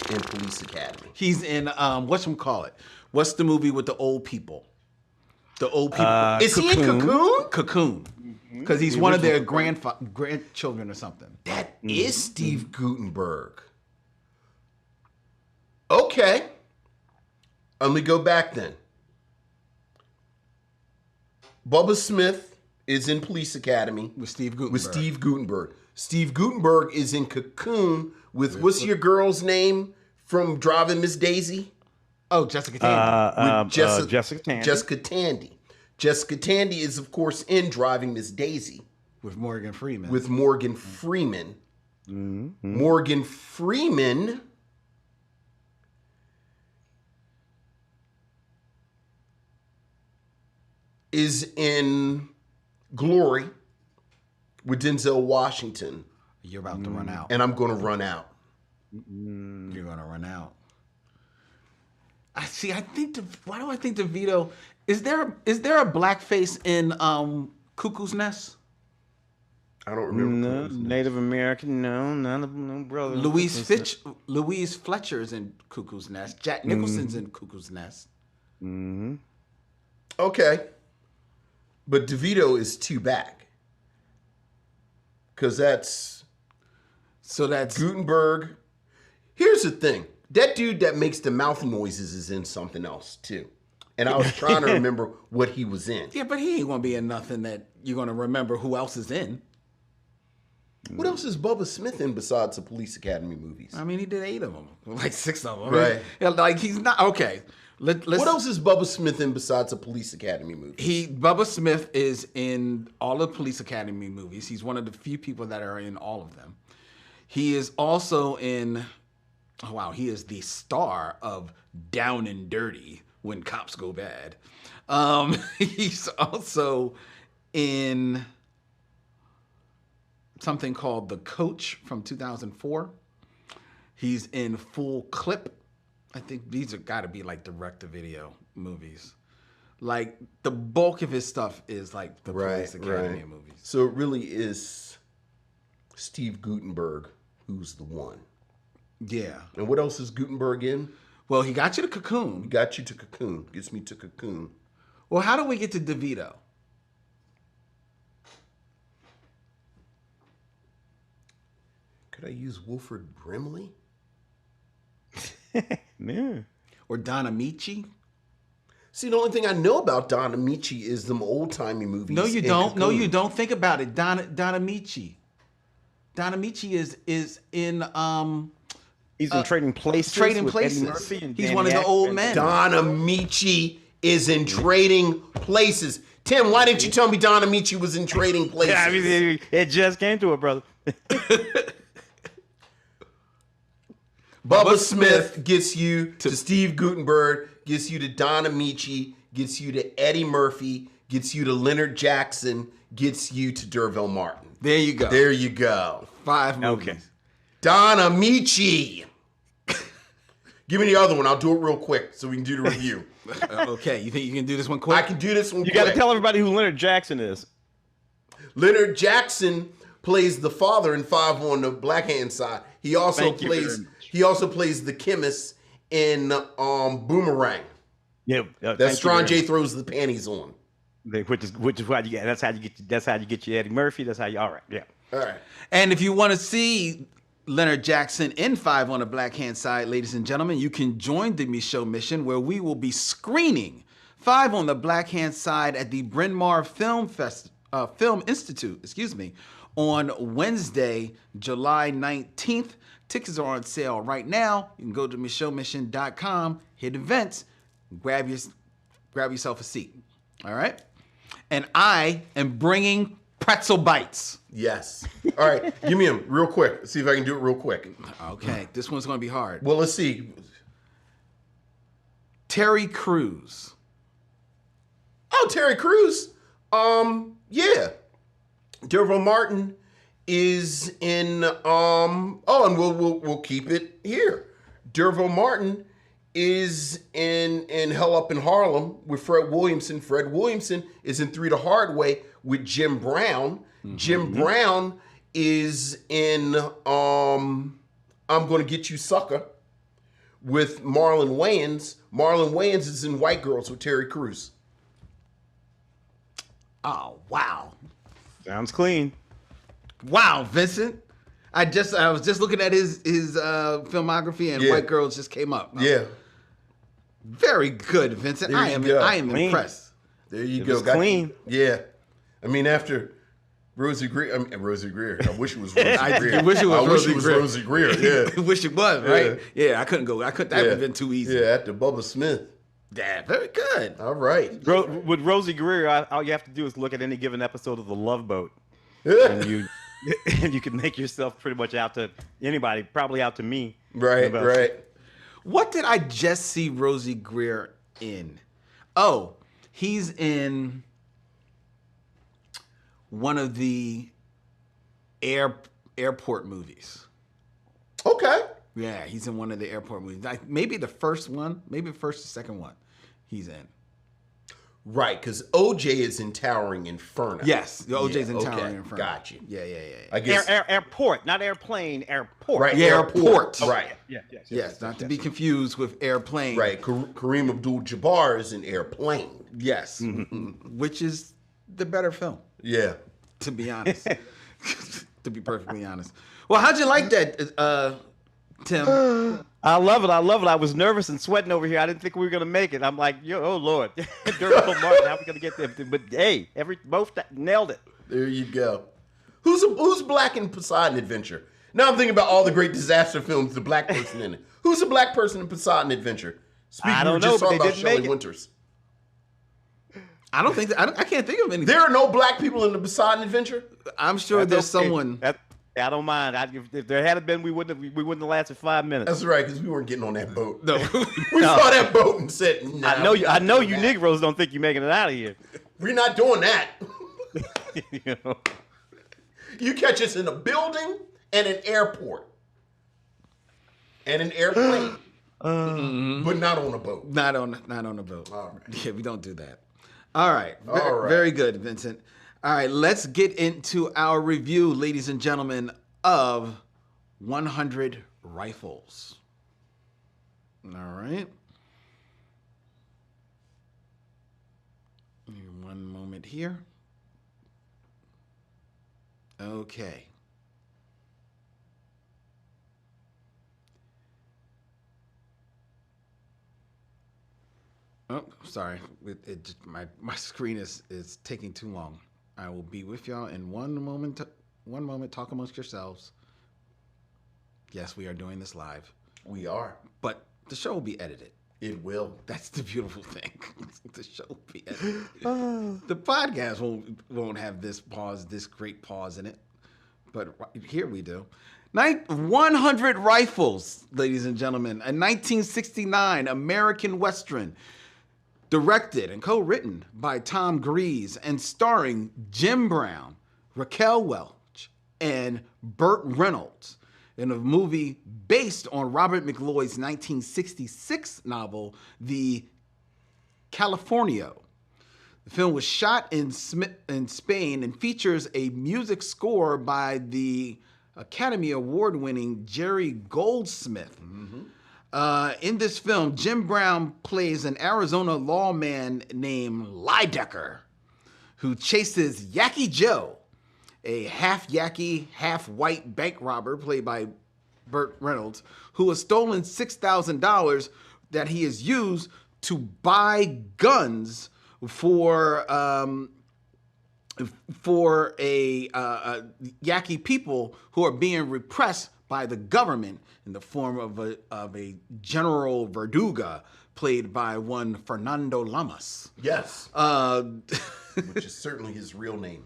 in Police Academy. he's in whatchamacallit? What's the movie with the old people? The old people. Is he in Cocoon? Cocoon. Because he's one of their grandchildren or something. That is Steve Guttenberg. Okay. Let me go back then. Bubba Smith is in Police Academy With Steve Guttenberg. with Steve Guttenberg. Steve Guttenberg is in Cocoon with what's your girl's name from Driving Miss Daisy? Oh, Jessica Tandy. With Jessica Tandy. Jessica Tandy. Jessica Tandy is, of course, in Driving Miss Daisy with Morgan Freeman. with Morgan Freeman. Morgan Freeman is in Glory with Denzel Washington. You're about to run out. And I'm going to run out. You're gonna run out. I see. Why do I think DeVito? Is there a blackface in Cuckoo's Nest? I don't remember. No, Native American, no, none of them, no brother. Louise Fletcher's in Cuckoo's Nest. Jack Nicholson's in Cuckoo's Nest. Okay. But DeVito is two back. Because that's Gutenberg. Here's the thing. That dude that makes the mouth noises is in something else, too. And I was trying to remember what he was in. Yeah, but he ain't gonna be in nothing that you're gonna remember who else is in. What else is Bubba Smith in besides the Police Academy movies? I mean, he did 8 of them, like 6 of them. Right. Yeah, like he's not okay. Let's. What else is Bubba Smith in besides the Police Academy movies? Bubba Smith is in all the Police Academy movies. He's one of the few people that are in all of them. He is also in. Oh wow, he is the star of Down and Dirty When Cops Go Bad. He's also in something called The Coach from 2004. He's in Full Clip. I think these are got to be like direct-to-video movies. Like the bulk of his stuff is like the Police Academy movies. So it really is Steve Gutenberg who's the one. Yeah. And what else is Gutenberg in? Well, he got you to Cocoon. Got you to Cocoon. Gets me to Cocoon. Well, how do we get to DeVito? Could I use Wilford Brimley? Yeah. Or Don Amici? See, the only thing I know about Don Amici is them old-timey movies. No, you and don't. No, Cocoon. you don't. Think about it. Don Amici. Don Amici is in He's in Trading Places. Trading with Eddie Places. Murphy and He's Danny one of the Aykroyd. old men. Don Amici is in Trading Places. Tim, why didn't you tell me Don Amici was in Trading Places? Yeah, I mean, it just came to it, brother. Bubba Smith gets you to Steve Gutenberg, gets you to Don Amici, gets you to Eddie Murphy, gets you to Leonard Jackson, gets you to D'Urville Martin. There you go. There you go. 5 movies. Okay. Don Amici. Give me the other one. I'll do it real quick so we can do the review. Okay, you think you can do this one quick? I can do this one You quick. got to tell everybody who Leonard Jackson is. Leonard Jackson plays the father in 5 on the Black Hand Side. He also Thank you very plays much. the chemist in Boomerang. Yeah, That Strong J throws the panties on. which is why you get. That's how you get your Eddie Murphy. That's how you. All right, yeah. All right. And if you want to see Leonard Jackson in 5 on the Black Hand Side, ladies and gentlemen, you can join the Micheaux Mission, where we will be screening 5 on the Black Hand Side at the Bryn Mawr Film Institute, on Wednesday, July 19th. Tickets are on sale right now. You can go to MicheauxMission.com, hit events, grab yourself a seat. All right? And I am bringing pretzel bites. Yes. All right. Give me them real quick. Let's see if I can do it real quick. Okay, this one's going to be hard. Well, let's see. Terry Crews. Oh, Terry Crews. Yeah. D'Urville Martin is in and we'll keep it here. D'Urville Martin is in Hell Up in Harlem with Fred Williamson. Fred Williamson is in 3 the Hard Way with Jim Brown. Mm-hmm. Jim Brown is in I'm Gonna Get You Sucker with Marlon Wayans. Marlon Wayans is in White Girls with Terry Crews. Oh, wow. Sounds clean. Wow, Vincent. I was just looking at his filmography, and Yeah. White Girls just came up. Yeah. Very good, Vincent. There I you am go. impressed. There you It go. was clean. Yeah. I mean, after Rosie Greer. Rosie Greer. I wish it was Rosie Greer. I wish it was Rosie Greer. Rosie Greer. Yeah. I wish it was, right? Yeah, I couldn't go. That would have been too easy. Yeah, after Bubba Smith. Yeah, very good. All right. With Rosie Greer, all you have to do is look at any given episode of The Love Boat, and you can make yourself pretty much out to anybody, probably out to me. Right, right. What did I just see Rosie Greer in? Oh, he's in one of the airport movies. Okay. Yeah, he's in one of the airport movies. Maybe the first one, maybe the first or second one he's in. Right, because OJ is in Towering Inferno. Yes, the OJ's in Towering Inferno. Got you. Yeah. I guess. Airport, not airplane, airport. Right, Airport. Right. Yes, not to be confused with airplane. Right. Kareem Abdul-Jabbar is in Airplane. Yes, which is the better film, Yeah. to be honest. To be perfectly honest. Well, how'd you like that, Tim? I love it. I was nervous and sweating over here. I didn't think we were gonna make it. I'm like, oh Lord, Dirk Martin, how are we gonna get there? But hey, both nailed it. There you go. Who's black in Poseidon Adventure? Now I'm thinking about all the great disaster films, the black person in it. Who's the black person in Poseidon Adventure? Speaking, I don't we were just know, but talking they about didn't make Shelley it. Winters. I don't think that, I can't think of anything. There are no black people in the Poseidon Adventure? I'm sure there's okay. someone. I don't mind. If there had been, we wouldn't have lasted 5 minutes. That's right, because we weren't getting on that boat. No. We saw that boat and said, nah, I know you Negroes don't think you're making it out of here. We're not doing that. You know? You catch us in a building and an airport. And an airplane. But not on a boat. Not on a boat. All right. Yeah, we don't do that. All right. All right. Very good, Vincent. All right, let's get into our review, ladies and gentlemen, of 100 Rifles. All right. Give me one moment here. Okay. Oh, sorry. My screen is taking too long. I will be with y'all in one moment. Talk amongst yourselves. Yes, we are doing this live, We are. but the show will be edited. It will. That's the beautiful thing. The show will be edited. The podcast won't have this great pause in it, but here we do. 100 Rifles, ladies and gentlemen, a 1969 American Western. Directed and co-written by Tom Grease and starring Jim Brown, Raquel Welch, and Burt Reynolds in a movie based on Robert McLeod's 1966 novel, The Californio. The film was shot in Spain and features a music score by the Academy Award-winning Jerry Goldsmith. In this film, Jim Brown plays an Arizona lawman named Lydecker, who chases Yacky Joe, a half-Yacky, half-white bank robber played by Burt Reynolds, who has stolen $6,000 that he has used to buy guns for Yaqui people who are being repressed by the government in the form of a General Verduga, played by one Fernando Lamas. Yes. Which is certainly his real name.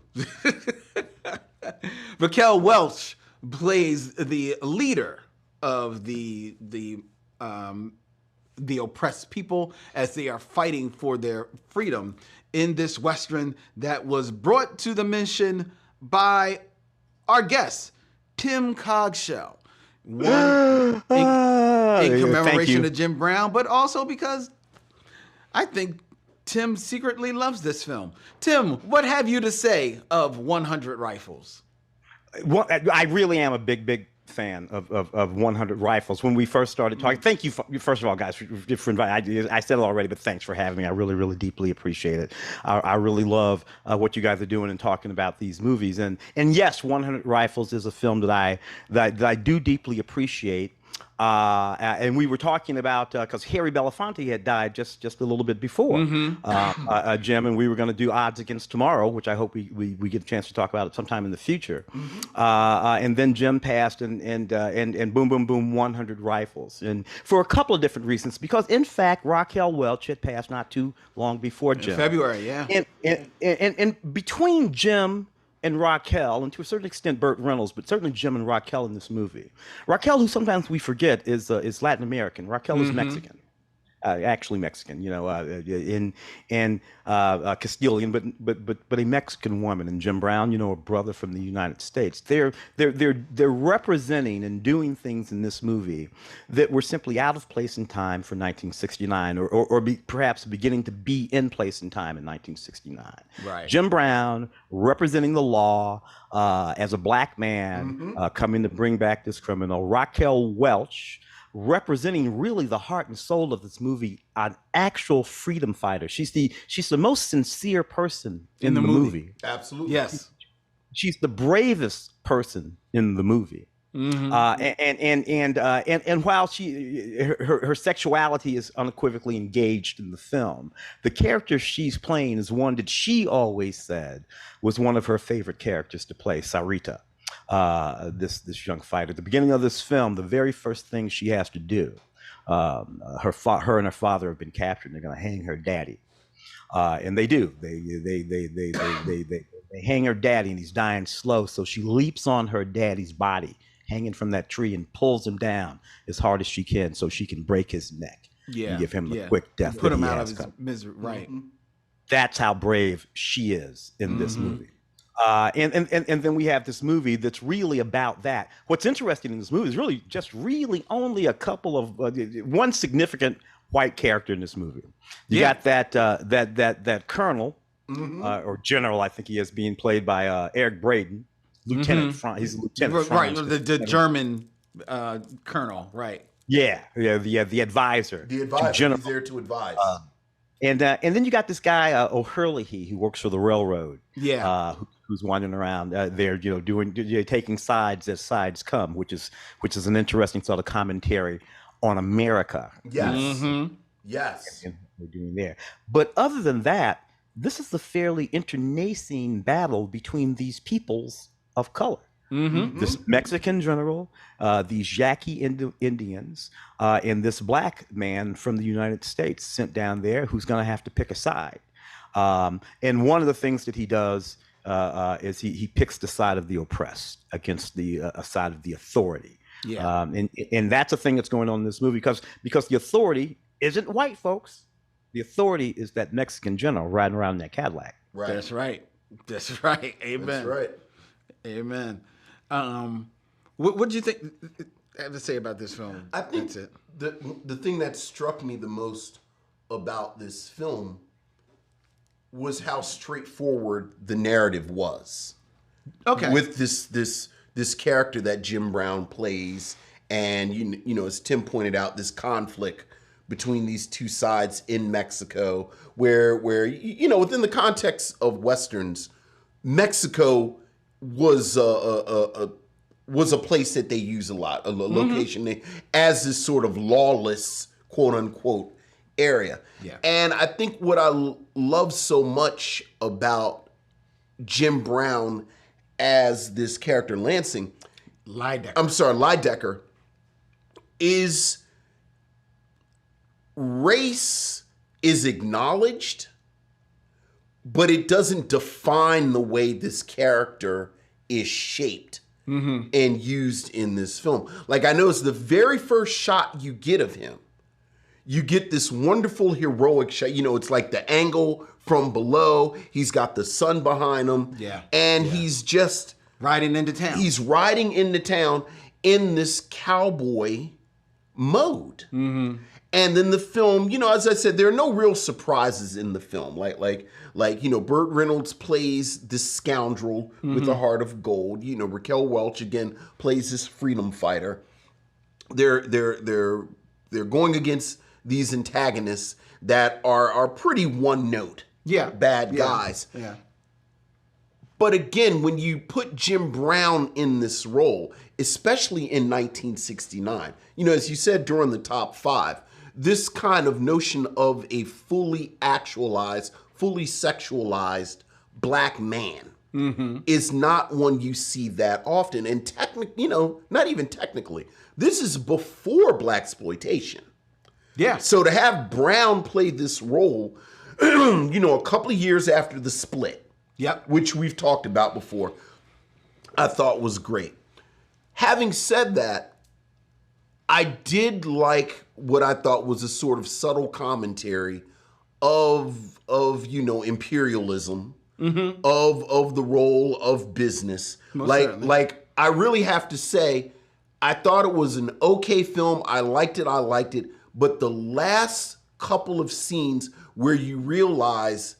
Raquel Welch plays the leader of the oppressed people as they are fighting for their freedom in this Western that was brought to the mission by our guest, Tim Cogshell. One, in commemoration of Jim Brown, but also because I think Tim secretly loves this film. Tim, what have you to say of 100 Rifles? Well, I really am a big fan of 100 Rifles. When we first started talking, thank you, first of all, guys, for inviting. I said it already, but thanks for having me. I really deeply appreciate it. I really love what you guys are doing and talking about these movies. And yes, 100 Rifles is a film that I do deeply appreciate. And we were talking about because Harry Belafonte had died just a little bit before Jim, and we were going to do Odds Against Tomorrow, which I hope we get a chance to talk about it sometime in the future. And then Jim passed, and boom, 100 Rifles, and for a couple of different reasons. Because in fact, Raquel Welch had passed not too long before Jim. In February, yeah. And between Jim and Raquel, and to a certain extent Burt Reynolds, but certainly Jim and Raquel in this movie. Raquel, who sometimes we forget is Latin American. Raquel is Mexican. Actually Mexican, in Castilian, but a Mexican woman, and Jim Brown, a brother from the United States. They're representing and doing things in this movie that were simply out of place in time for 1969, or perhaps beginning to be in place in time in 1969. Right. Jim Brown representing the law as a black man coming to bring back this criminal. Raquel Welch representing really the heart and soul of this movie, an actual freedom fighter. She's the most sincere person in the movie. Absolutely. Yes. She's the bravest person in the movie. And while her sexuality is unequivocally engaged in the film, the character she's playing is one that she always said was one of her favorite characters to play, Sarita. This young fighter. At the beginning of this film, the very first thing she has to do, her and her father have been captured. And they're going to hang her daddy, and they do. They hang her daddy, and he's dying slow. So she leaps on her daddy's body, hanging from that tree, and pulls him down as hard as she can, so she can break his neck and give him the quick death. Put him out of his misery. Right. That's how brave she is in this movie. And then we have this movie that's really about that. What's interesting in this movie is really only a couple of one significant white character in this movie. You got that colonel or general, I think he is, being played by Eric Braeden, lieutenant. He's a lieutenant. Right, the German colonel. Right. Yeah, the advisor. The advisor. He's there to advise. And then you got this guy O'Hurley, who works for the railroad. Yeah. Who's wandering around there, taking sides as sides come, which is an interesting sort of commentary on America. Yes. Yes. And we're doing there. But other than that, this is a fairly internecine battle between these peoples of color. This Mexican general, these Yaqui Indians, and this black man from the United States sent down there who's going to have to pick a side. And one of the things that he does is he picks the side of the oppressed against the side of the authority. Yeah. And that's a thing that's going on in this movie because the authority isn't white folks. The authority is that Mexican general riding around in that Cadillac. Right. That's right. That's right. Amen. That's right. Amen. What do you think have to say about this film? I think That's it. the thing that struck me the most about this film was how straightforward the narrative was. Okay. With this character that Jim Brown plays, and as Tim pointed out, this conflict between these two sides in Mexico, where within the context of Westerns, Mexico was a place that they use a lot, a location as this sort of lawless, quote unquote, area. Yeah. And I think what I love so much about Jim Brown as this character Lansing, Lydecker, is race is acknowledged, but it doesn't define the way this character is shaped and used in this film. Like, I noticed the very first shot you get of him, you get this wonderful heroic shot. It's like the angle from below. He's got the sun behind him. Yeah. And he's just riding into town. He's riding into town in this cowboy mode. And then the film, as I said, there are no real surprises in the film. Like Burt Reynolds plays this scoundrel with a heart of gold. Raquel Welch again plays this freedom fighter. They're going against these antagonists that are pretty one note. Bad guys. Yeah. But again, when you put Jim Brown in this role, especially in 1969, as you said during the top 5, this kind of notion of a fully actualized, fully sexualized black man is not one you see that often. And not even technically, this is before blaxploitation. Yeah. So to have Brown play this role, a couple of years after the split, Yep. which we've talked about before, I thought was great. Having said that, I did like what I thought was a sort of subtle commentary of imperialism, of the role of business. Certainly. Like I really have to say, I thought it was an okay film. I liked it, but the last couple of scenes where you realize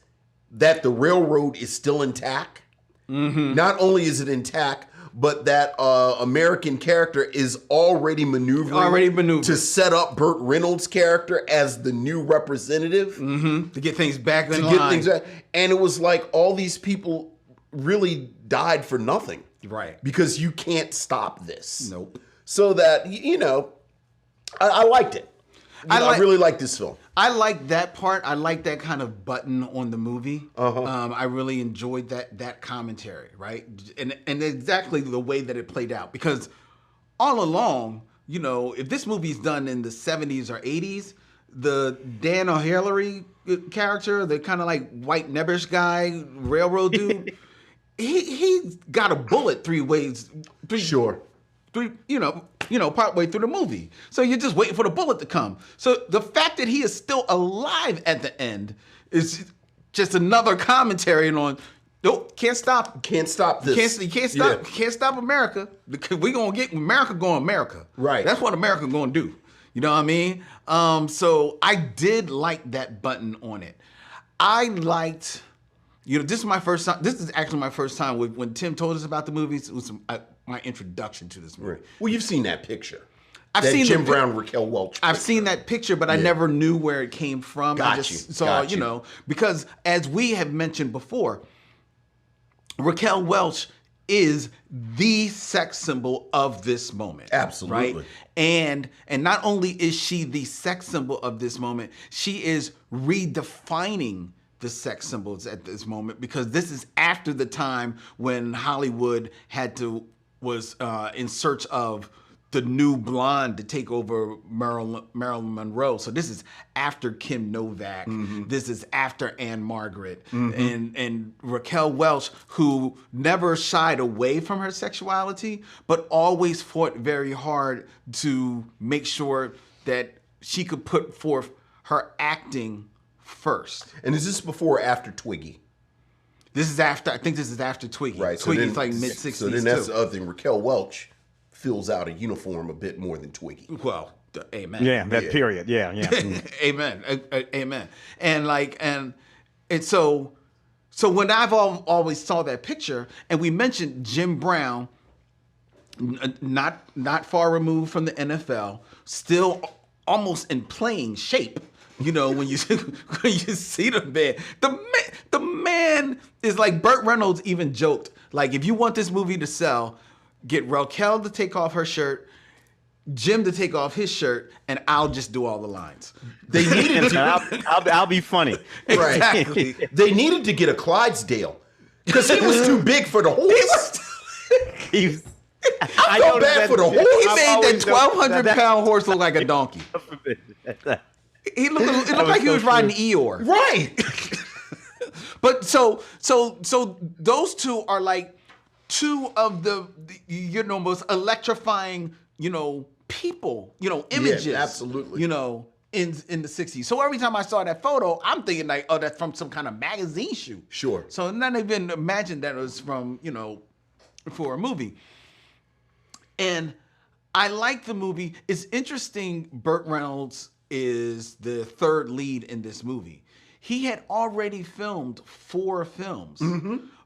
that the railroad is still intact. Not only is it intact, but that American character is already maneuvering to set up Burt Reynolds' character as the new representative. To get things back in line. And it was like all these people really died for nothing. Right. Because you can't stop this. Nope. So that, I liked it. I really liked this film. I like that part. I like that kind of button on the movie. I really enjoyed that commentary, right? And exactly the way that it played out. Because all along, if this movie's done in the 70s or 80s, the Dan O'Hallery character, the kind of like white nebbish guy, railroad dude, he got a bullet three ways. Partway through the movie. So you're just waiting for the bullet to come. So the fact that he is still alive at the end is just another commentary on, nope, can't stop. Can't stop this. Can't stop America. We're going to get America going America. Right. That's what America going to do. You know what I mean? So I did like that button on it. I liked, this is my first time. This is actually my first time when Tim told us about the movies. It was my introduction to this movie. Right. Well, you've seen that picture. I've seen Jim Brown, Raquel Welch. I've seen that picture, but I never knew where it came from. I just saw, because as we have mentioned before, Raquel Welch is the sex symbol of this moment. Absolutely. Right? And not only is she the sex symbol of this moment, she is redefining the sex symbols at this moment, because this is after the time when Hollywood was in search of the new blonde to take over Marilyn Monroe. So this is after Kim Novak. This is after Anne Margaret. And Raquel Welch, who never shied away from her sexuality, but always fought very hard to make sure that she could put forth her acting first. And is this before or after Twiggy? This is after. I think this is after Twiggy. Right. Twiggy's like mid-60s. So then that's the other thing. Raquel Welch fills out a uniform a bit more than Twiggy. Well, amen. Yeah, that period. Yeah. Amen. Amen. And so when I've always saw that picture, and we mentioned Jim Brown, not far removed from the NFL, still almost in playing shape. When you see the man, the man is like Burt Reynolds even joked, like, if you want this movie to sell, get Raquel to take off her shirt, Jim to take off his shirt, and I'll just do all the lines. They needed to. I'll be funny. Exactly. They needed to get a Clydesdale because he was too big for the horse. I felt bad for the horse. He made that 1,200-pound horse look like a donkey. It looked like he was riding Eeyore. Right. But so those two are like two of the most electrifying, people, images. Yeah, absolutely. In the 60s. So every time I saw that photo, I'm thinking like, oh, that's from some kind of magazine shoot. Sure. So not even imagine that it was from, for a movie. And I like the movie. It's interesting, Burt Reynolds is the third lead in this movie. He had already filmed 4 films,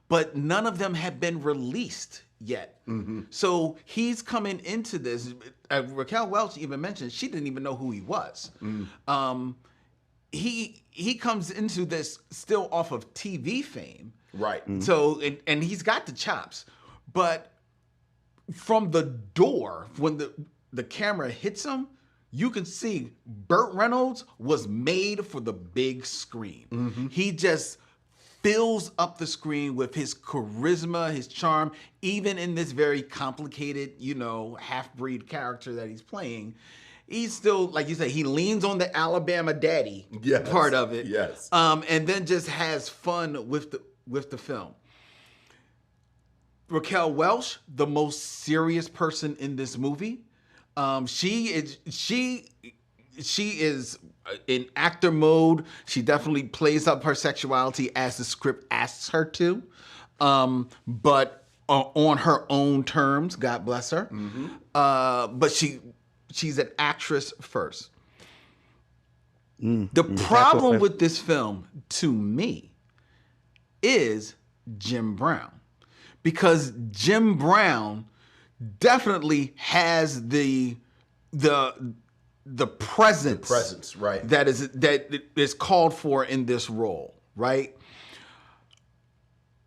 but none of them had been released yet. So he's coming into this. Raquel Welch even mentioned she didn't even know who he was. He comes into this still off of TV fame. Right. So and he's got the chops, but from the door when the camera hits him, you can see Burt Reynolds was made for the big screen. He just fills up the screen with his charisma, his charm, even in this very complicated, half-breed character that he's playing. He's still, like you say, he leans on the Alabama daddy part of it. Yes. And then just has fun with the film. Raquel Welch, the most serious person in this movie. She is in actor mode. She definitely plays up her sexuality as the script asks her to, but on her own terms. God bless her. But she's an actress first. The problem with this film, to me, is Jim Brown, because Jim Brown definitely has the presence, right, that is called for in this role, right?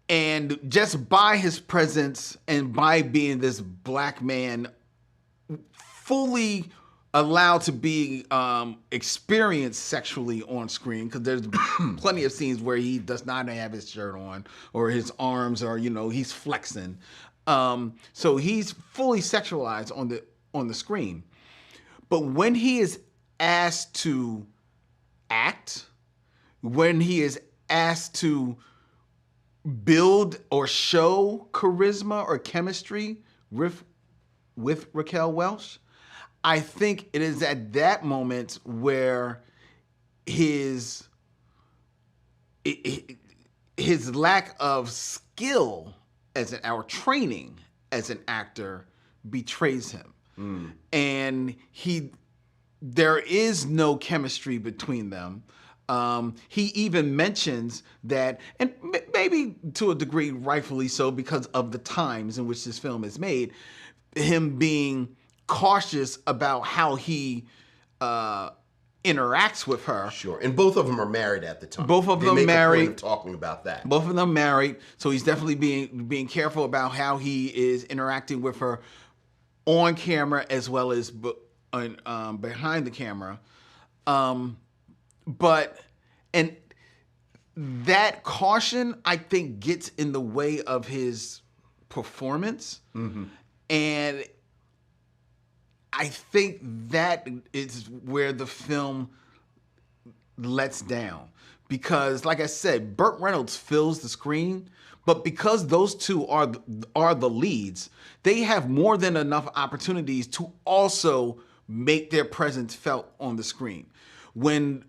And just by his presence and by being this black man fully allowed to be experienced sexually on screen, because there's plenty of scenes where he does not have his shirt on or his arms are, he's flexing. So he's fully sexualized on the screen. But when he is asked to act, when he is asked to build or show charisma or chemistry with Raquel Welch, I think it is at that moment where his lack of skill or training as an actor betrays him. And there is no chemistry between them. He even mentions that, and maybe to a degree rightfully so because of the times in which this film is made, him being cautious about how he interacts with her. Sure, and both of them are married at the time. Both of they them make married. A point of talking about that. Both of them married, so he's definitely being careful about how he is interacting with her on camera as well as behind the camera. But that caution, I think, gets in the way of his performance, and I think that is where the film lets down. Because, like I said, Burt Reynolds fills the screen, but because those two are the leads, they have more than enough opportunities to also make their presence felt on the screen. When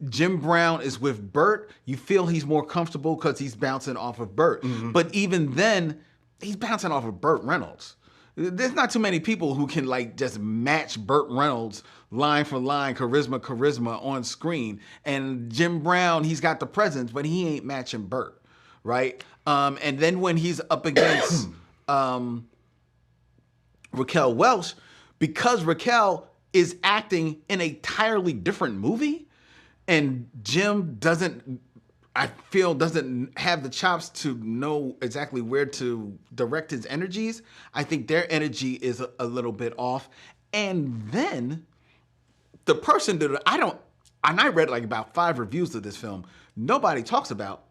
Jim Brown is with Burt, you feel he's more comfortable because he's bouncing off of Burt. But even then, he's bouncing off of Burt Reynolds. There's not too many people who can just match Burt Reynolds line for line, charisma on screen. And Jim Brown, he's got the presence, but he ain't matching Burt, right? And then when he's up against Raquel Welch, because Raquel is acting in a entirely different movie, and Jim doesn't have the chops to know exactly where to direct his energies, I think their energy is a little bit off. And then the person that I read about 5 reviews of this film, nobody talks about.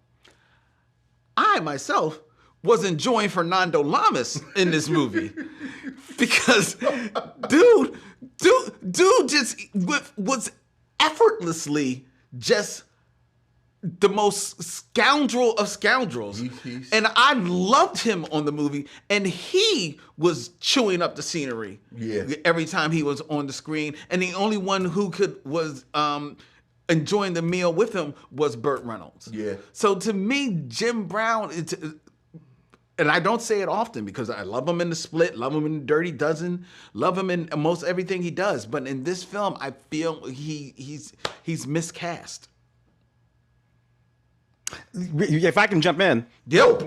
I myself was enjoying Fernando Lamas in this movie because dude just was effortlessly just the most scoundrel of scoundrels. And I loved him on the movie, and he was chewing up the scenery every time he was on the screen. And the only one who was enjoying the meal with him was Burt Reynolds. Yeah. So to me, Jim Brown, and I don't say it often because I love him in The Split, love him in Dirty Dozen, love him in most everything he does. But in this film, I feel he's miscast. If I can jump in, jump.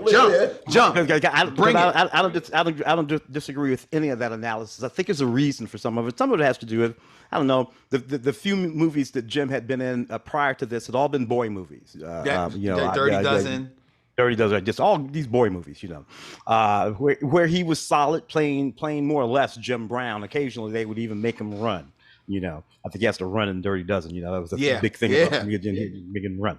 I don't disagree with any of that analysis. I think there's a reason for some of it. Some of it has to do with, I don't know, the few movies that Jim had been in prior to this had all been boy movies. Dirty Dozen. Dirty Dozen, just all these boy movies, where he was solid playing more or less Jim Brown. Occasionally they would even make him run. I think he has to run in Dirty Dozen. That was a Yeah, big thing yeah. about him, making run.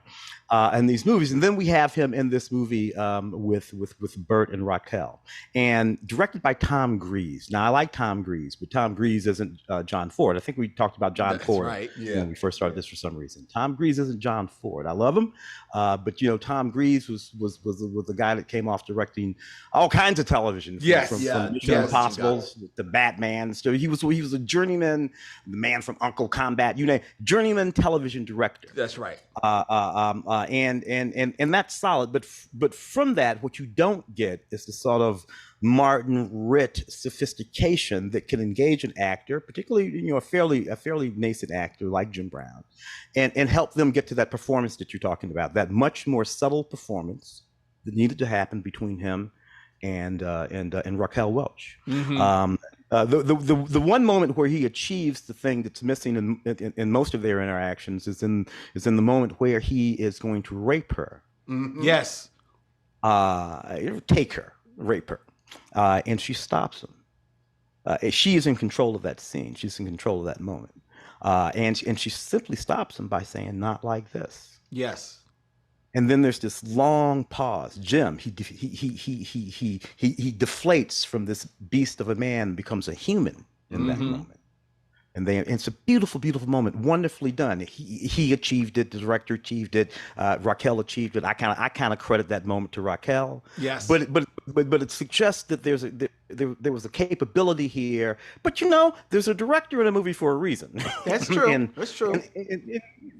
And these movies, and then we have him in this movie with Burt and Raquel, and directed by Tom Grease. Now I like Tom Grease, but Tom Grease isn't John Ford. I think we talked about John That's Ford right, when we first started this for some reason. Tom Grease isn't John Ford. I love him, but Tom Grease was the guy that came off directing all kinds of television. From Mission Impossible to Batman. So he was a journeyman, the man from Uncle Combat, journeyman television director. That's right. And that's solid. But from that, what you don't get is the sort of Martin Ritt sophistication that can engage an actor, particularly a fairly nascent actor like Jim Brown, and help them get to that performance that you're talking about. That much more subtle performance that needed to happen between him and Raquel Welch. Mm-hmm. The one moment where he achieves the thing that's missing in most of their interactions is in the moment where he is going to rape her. Mm-hmm. Yes. Take her, rape her, and she stops him. She is in control of that scene. She's in control of that moment, and she simply stops him by saying, "Not like this." Yes. And then there's this long pause. Jim, he deflates from this beast of a man and becomes a human in that moment. And it's a beautiful, beautiful moment, wonderfully done. He achieved it. The director achieved it. Raquel achieved it. I kind of credit that moment to Raquel. Yes. But it suggests that there was a capability here. But there's a director in a movie for a reason. That's true. That's true.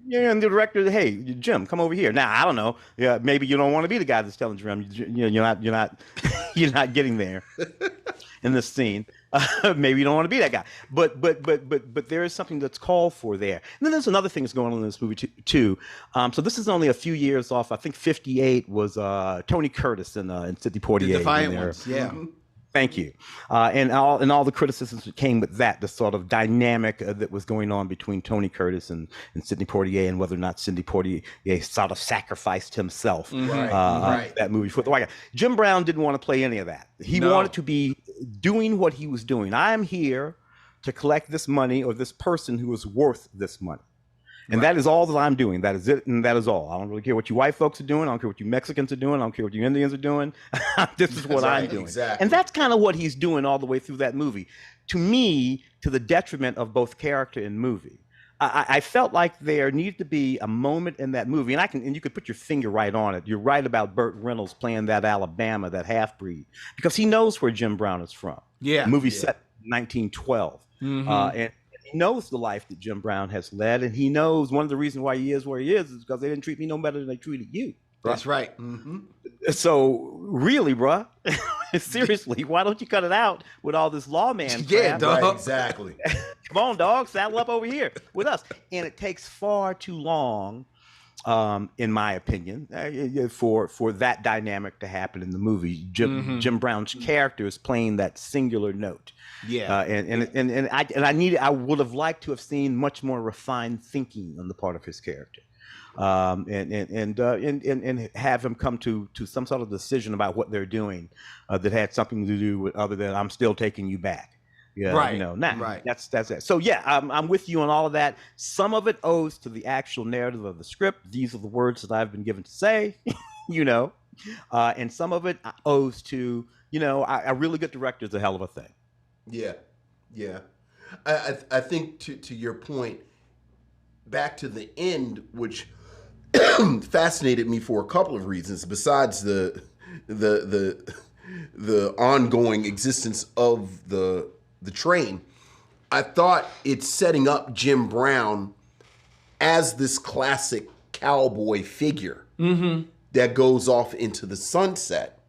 And the director, hey, Jim, come over here. Now I don't know. Yeah, maybe you don't want to be the guy that's telling Jim. You're not getting there in this scene. Maybe you don't want to be that guy, but there is something that's called for there. And then there's another thing that's going on in this movie too. So this is only a few years off. I think 58 was Tony Curtis and Sidney Poitier. The Defiant Ones, yeah. Mm-hmm. Thank you. And all the criticisms that came with that, the sort of dynamic that was going on between Tony Curtis and Sidney Poitier, and whether or not Sidney Poitier sort of sacrificed himself that movie for the White Guy. Jim Brown didn't want to play any of that. He wanted to be doing what he was doing. I'm here to collect this money, or this person who is worth this money. And that is all that I'm doing. That is it, and that is all. I don't really care what you white folks are doing. I don't care what you Mexicans are doing. I don't care what you Indians are doing. This is what I'm doing. Exactly. And that's kind of what he's doing all the way through that movie. To me, to the detriment of both character and movie. I felt like there needed to be a moment in that movie, and you could put your finger right on it. You're right about Burt Reynolds playing that Alabama, that half-breed, because he knows where Jim Brown is from. Yeah. The movie set in 1912. And he knows the life that Jim Brown has led, and he knows one of the reasons why he is where he is because they didn't treat me no better than they treated you. That's right. Mm-hmm. So really, bruh, seriously, why don't you cut it out with all this lawman crap? Yeah, dog. Right, exactly. Come on, dog, saddle up over here with us. And it takes far too long, in my opinion, for that dynamic to happen in the movie. Jim Brown's character is playing that singular note. Yeah. I would have liked to have seen much more refined thinking on the part of his character. And have him come to some sort of decision about what they're doing that had something to do with other than I'm still taking you back. Yeah, right. Right. That's it. So yeah, I'm with you on all of that. Some of it owes to the actual narrative of the script. These are the words that I've been given to say, and some of it owes to a really good director is a hell of a thing. Yeah. I think to your point, back to the end, which fascinated me for a couple of reasons besides the ongoing existence of the train. I thought it's setting up Jim Brown as this classic cowboy figure that goes off into the sunset.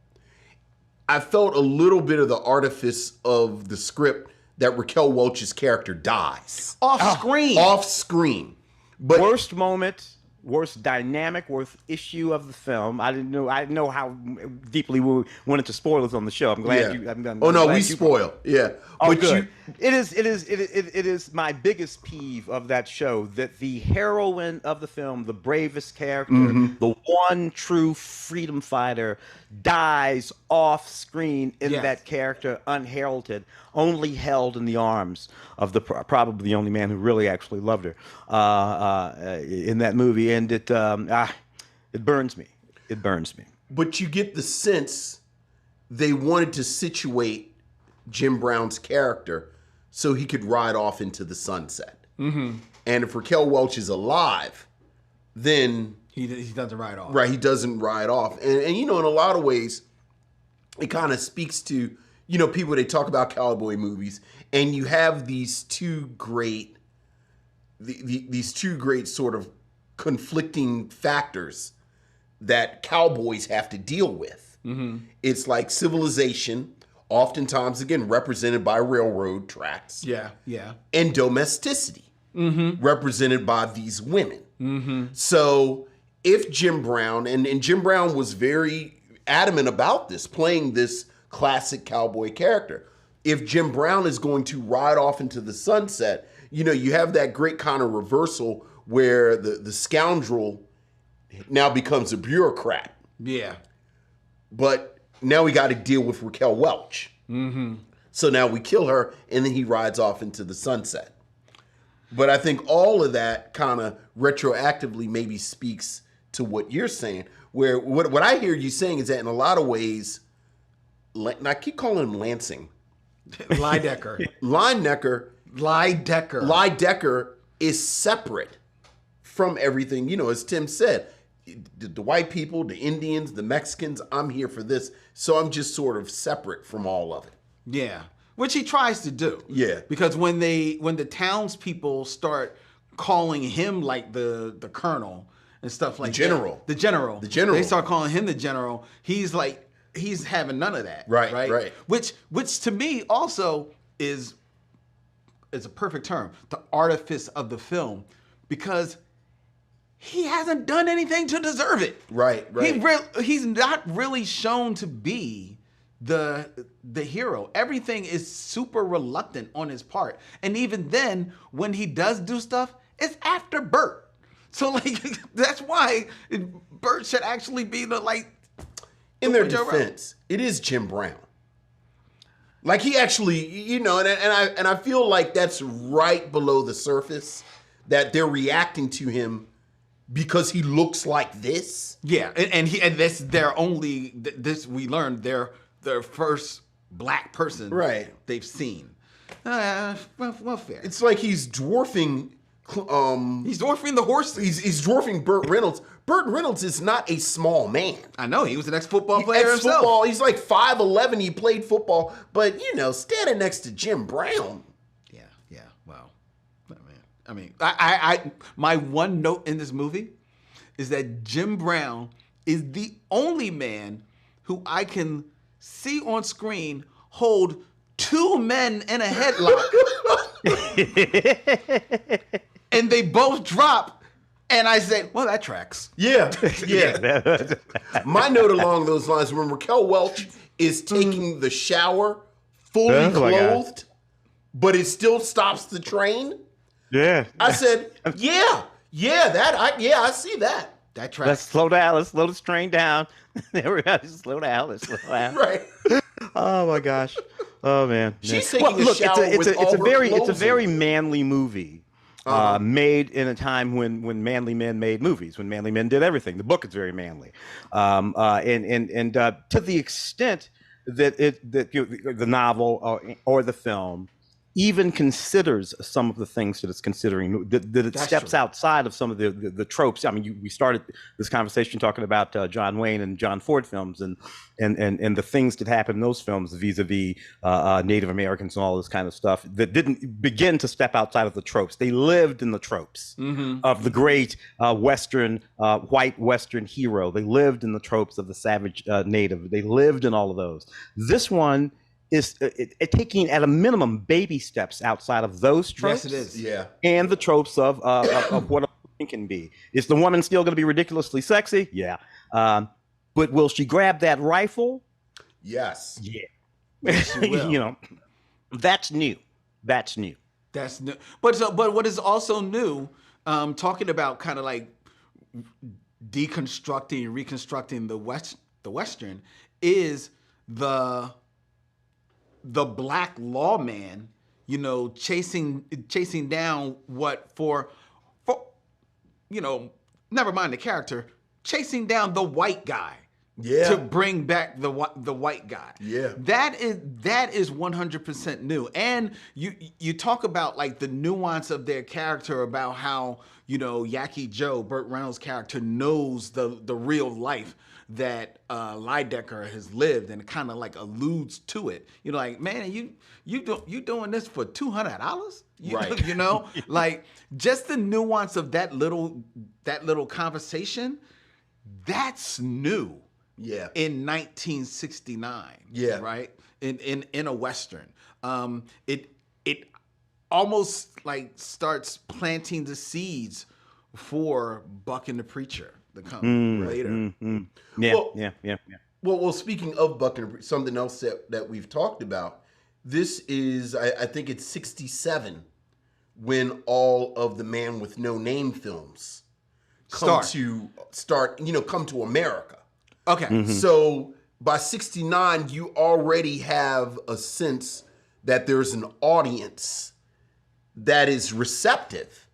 I felt a little bit of the artifice of the script that Raquel Welch's character dies Off screen. Off screen. But Worst moment, worst dynamic, worst issue of the film. I didn't know how deeply we went into spoilers on the show. I'm glad you. We spoil. Yeah. Oh, but good. It is my biggest peeve of that show that the heroine of the film, the bravest character, the one true freedom fighter, dies off screen in Yes. that character unheralded, only held in the arms of the probably the only man who really actually loved her in that movie, and it burns me. It burns me. But you get the sense they wanted to situate Jim Brown's character so he could ride off into the sunset. Mm-hmm. And if Raquel Welch is alive, then He doesn't ride off. right, he doesn't ride off. And you know, in a lot of ways, it kind of speaks to, you know, people, they talk about cowboy movies, and you have these two great sort of conflicting factors that cowboys have to deal with. Mm-hmm. It's like civilization, oftentimes, again, represented by railroad tracks. Yeah, yeah. And domesticity, represented by these women. Mm-hmm. So if Jim Brown, and Jim Brown was very adamant about this, playing this classic cowboy character, if Jim Brown is going to ride off into the sunset, you know, you have that great kind of reversal where the scoundrel now becomes a bureaucrat. Yeah. But now we got to deal with Raquel Welch. Mm-hmm. So now we kill her, and then he rides off into the sunset. But I think all of that kind of retroactively maybe speaks to what you're saying, where what I hear you saying is that in a lot of ways, and I keep calling him Lansing. Lydecker. Lydecker is separate from everything. You know, as Tim said, the white people, the Indians, the Mexicans, I'm here for this. So I'm just sort of separate from all of it. Yeah, which he tries to do. Yeah. Because when the townspeople start calling him like the colonel and stuff like general. The general. They start calling him the general. He's like, he's having none of that. Right. Which to me also is a perfect term, the artifice of the film, because he hasn't done anything to deserve it. Right. He's not really shown to be the hero. Everything is super reluctant on his part. And even then, when he does do stuff, it's after Bert. So like that's why Bert should actually be the in their defense, it is Jim Brown. Like he actually, you know, and I feel like that's right below the surface, that they're reacting to him because he looks like this. Yeah, and this their only this we learned their first black person they've seen. Well, fair. It's like he's dwarfing. He's dwarfing the horses. He's dwarfing Burt Reynolds. Burt Reynolds is not a small man. I know, he was an ex-football player himself. He's like 5'11". He played football, but you know, standing next to Jim Brown. Yeah. Wow. I mean, I my one note in this movie is that Jim Brown is the only man who I can see on screen hold two men in a headlock. And they both drop, and I said, well, that tracks. Yeah. My note along those lines, when Raquel Welch is taking the shower fully clothed, but it still stops the train. Yeah. I said, I see that. That tracks. Let's slow down. Let's slow this train down. There we go. Slow down. Let's slow down. Right. Oh my gosh. Oh man. She's taking a shower with all her clothes it's a very on. manly movie. Made in a time when manly men made movies, when manly men did everything. The book is very manly, and to the extent that the novel or the film even considers some of the things that it's considering, that it That's steps true. outside of some of the tropes. I mean, we started this conversation talking about John Wayne and John Ford films and the things that happen in those films vis-a-vis Native Americans and all this kind of stuff that didn't begin to step outside of the tropes. They lived in the tropes of the great white Western hero. They lived in the tropes of the savage Native. They lived in all of those. This one is taking at a minimum baby steps outside of those tropes. Yes, it is. Yeah. And the tropes of what a woman can be. Is the woman still going to be ridiculously sexy? Yeah. But will she grab that rifle? Yes. Yeah. Yes, she will. You know, that's new. That's new. That's new. But what is also new, talking about kind of like deconstructing and reconstructing the Western, is the black lawman, you know, chasing down what for you know, never mind the character, chasing down the white guy. Yeah. To bring back the white guy. Yeah. That is 100% new. And you talk about like the nuance of their character, about how, you know, Yaki Joe, Burt Reynolds' character, knows the real life that Lidecker has lived, and kind of like alludes to it. You know, like, man, you doing this for $200? Right. You know, like just the nuance of that little conversation, that's new. Yeah. In 1969. Yeah. Right? In a Western. It almost like starts planting the seeds for Buck and the Preacher to come later. Yeah, Well- yeah. Well, speaking of Buck and something else that we've talked about, this is, I think it's 67 when all of the Man with No Name films come to America. Okay. So by 69, you already have a sense that there's an audience that is receptive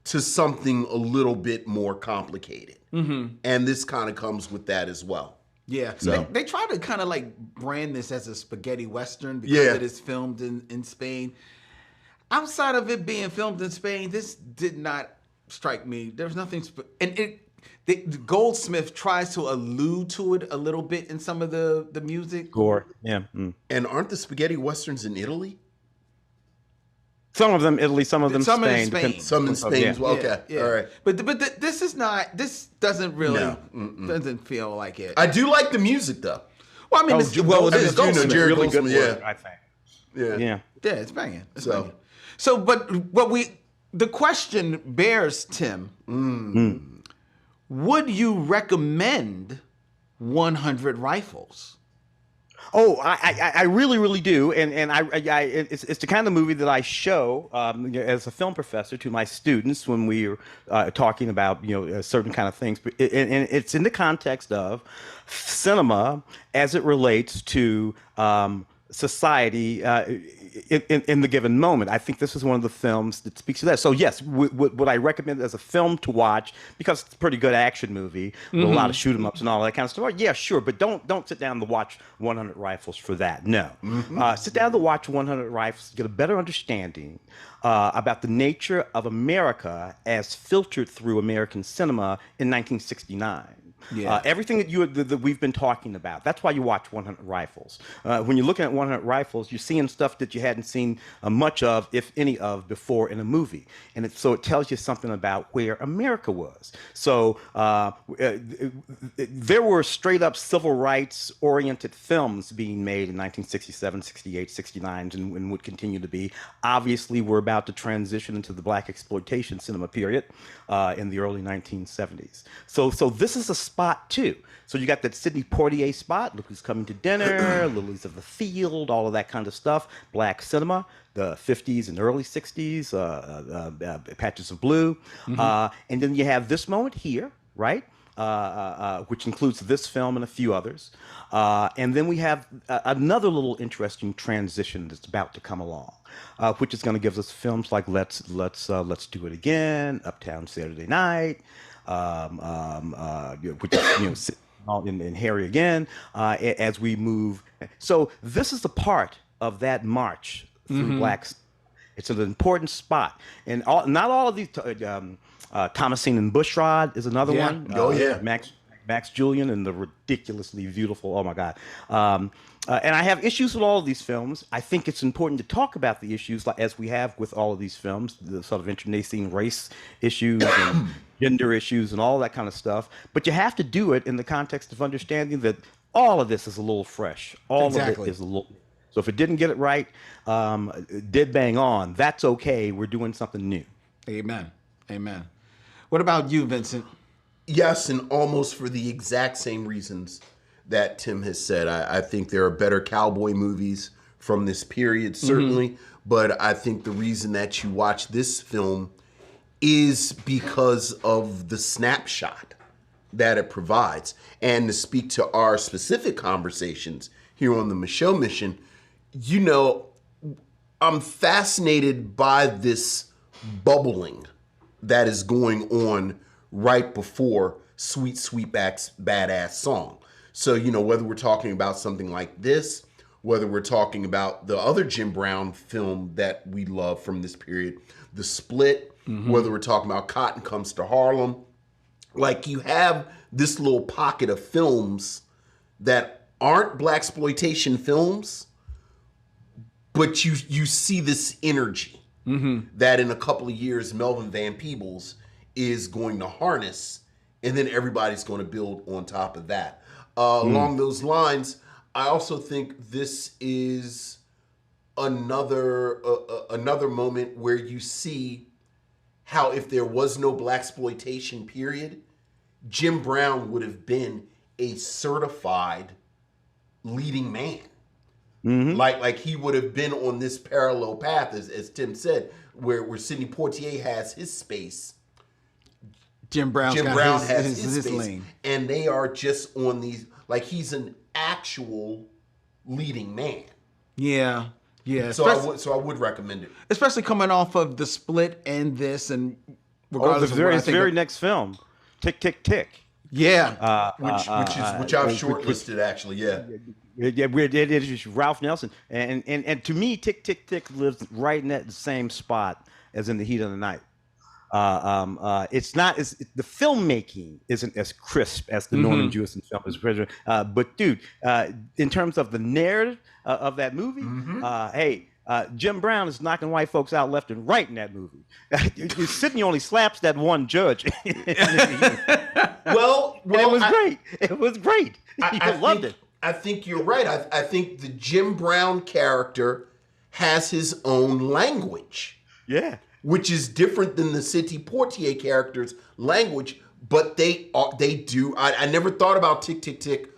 to something a little bit more complicated. And this kind of comes with that as well. Yeah. So- They try to kind of like brand this as a spaghetti Western because it is filmed in Spain. Outside of it being filmed in Spain, this did not strike me. There's nothing... Goldsmith tries to allude to it a little bit in some of the music. Gore. Yeah. And aren't the spaghetti westerns in Italy? Some of them Italy, some of them Some in Spain. Spain. Some in Spain as well. Okay, Yeah. all right. But this is not. This doesn't really No. doesn't feel like it. I do like the music though. Well, I mean, it's, well, it is Goldsmith. Jerry really good Goldsmith, work, yeah. I think. Yeah. Yeah. Yeah, it's banging. It's So- banging. So, but the question bears, Tim. Would you recommend 100 Rifles? Oh, I really, really do, and it's the kind of movie that I show as a film professor to my students when we're talking about certain kind of things, and it's in the context of cinema as it relates to society in the given moment. I think this is one of the films that speaks to that. So yes, would I recommend it as a film to watch because it's a pretty good action movie with a lot of shoot 'em ups and all that kind of stuff? Yeah, sure, but don't sit down to watch 100 Rifles for that. No, sit down to watch 100 Rifles to get a better understanding about the nature of America as filtered through American cinema in 1969. Yeah. Everything that we've been talking about. That's why you watch 100 Rifles. When you're looking at 100 Rifles, you're seeing stuff that you hadn't seen much of, if any of, before in a movie. And so it tells you something about where America was. So there were straight up civil rights oriented films being made in 1967, 68, 69, and would continue to be. Obviously, we're about to transition into the black exploitation cinema period in the early 1970s. So this is a spot too. So you got that Sidney Poitier spot, Look Who's Coming to Dinner, Lilies of the Field, all of that kind of stuff. Black cinema, the 50s and early 60s, Patches of Blue. And then you have this moment here, right? Which includes this film and a few others. And then we have another little interesting transition that's about to come along, which is going to give us films like Let's Do It Again, Uptown Saturday Night, which is in Harry again, as we move. So this is the part of that march through blacks. It's an important spot, and not all of these. Thomasine and Bushrod is another one. Oh, yeah. Max Julien and the ridiculously beautiful. Oh my God. And I have issues with all of these films. I think it's important to talk about the issues, like as we have with all of these films, the sort of internecine race issues and gender issues and all that kind of stuff. But you have to do it in the context of understanding that all of this is a little fresh. All of it is a little. So if it didn't get it right, did bang on, that's okay. We're doing something new. Amen. Amen. What about you, Vincent? Yes, and almost for the exact same reasons that Tim has said. I think there are better cowboy movies from this period, certainly. But I think the reason that you watch this film is because of the snapshot that it provides. And to speak to our specific conversations here on the Micheaux Mission, you know, I'm fascinated by this bubbling that is going on right before Sweet Sweetback's Badass Song. So, you know, whether we're talking about something like this, whether we're talking about the other Jim Brown film that we love from this period, The Split, whether we're talking about Cotton Comes to Harlem, like you have this little pocket of films that aren't blaxploitation films, but you see this energy that in a couple of years Melvin Van Peebles is going to harness, and then everybody's going to build on top of that. Along those lines, I also think this is another moment where you see how if there was no blaxploitation period, Jim Brown would have been a certified leading man. Like he would have been on this parallel path, as Tim said, where Sidney Poitier has his space. Jim Brown has his space, lane. and they are just on these, like he's an actual leading man. Yeah. So I would recommend it. Especially coming off of The Split and this, and regardless of what I his think very of- next film, Tick, Tick, Tick. Yeah. Which I've shortlisted actually. Yeah. It is Ralph Nelson, and to me, Tick, Tick, Tick lives right in that same spot as In the Heat of the Night. It's not the filmmaking isn't as crisp as the Norman Jewison film as president. But dude, in terms of the narrative of that movie, Jim Brown is knocking white folks out left and right in that movie. Sidney only slaps that one judge. Well, it was great. It was great. I loved it. I think you're right. I think the Jim Brown character has his own language. Yeah. Which is different than the Sidney Poitier character's language, but they do. I never thought about Tick, Tick, Tick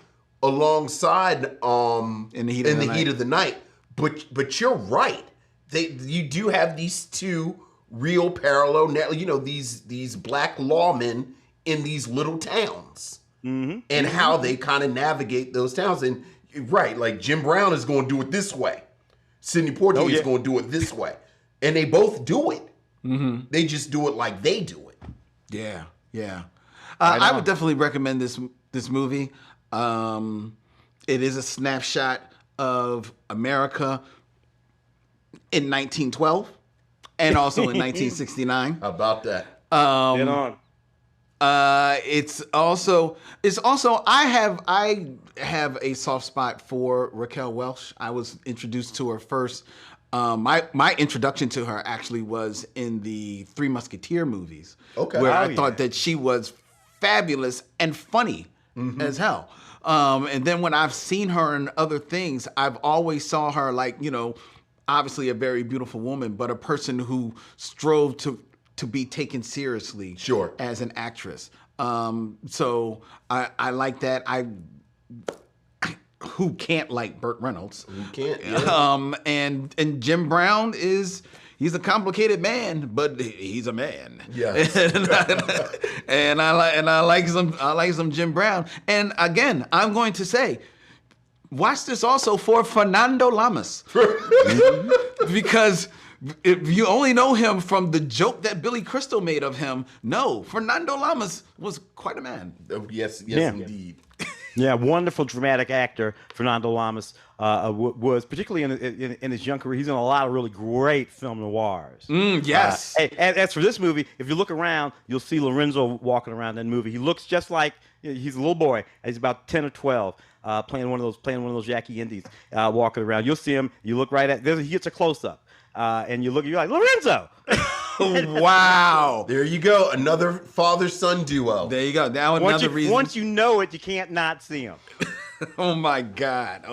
alongside In the Heat of the Night. But you're right. You do have these two real parallel, you know, these black lawmen in these little towns, and how they kind of navigate those towns. And right, like Jim Brown is going to do it this way, Sidney Poitier is going to do it this way, and they both do it. They just do it like they do it. Yeah. I would definitely recommend this movie. It is a snapshot of America in 1912 and also in 1969. How about that? Get on. It's also I have a soft spot for Raquel Welch. I was introduced to her first. My introduction to her actually was in the Three Musketeer movies, where I thought that she was fabulous and funny as hell. And then when I've seen her in other things, I've always saw her like, you know, obviously a very beautiful woman, but a person who strove to be taken seriously as an actress. So I like that. Who can't like Burt Reynolds? Who can't? Yeah. And Jim Brown he's a complicated man, but he's a man. Yeah. and I like some Jim Brown. And again, I'm going to say, watch this also for Fernando Lamas. Because if you only know him from the joke that Billy Crystal made of him, no, Fernando Lamas was quite a man. Yes, indeed. Yeah, wonderful dramatic actor. Fernando Lamas was particularly in his young career. He's in a lot of really great film noirs. Yes. As for this movie, if you look around, you'll see Lorenzo walking around that movie. He looks just like he's a little boy. He's about 10 or 12, playing one of those Jackie Indies, walking around. You'll see him. You look right at he gets a close up, and you're like Lorenzo. Wow. There you go. Another father-son duo. There you go. Now another reason. Once you know it, you can't not see him. Oh my God.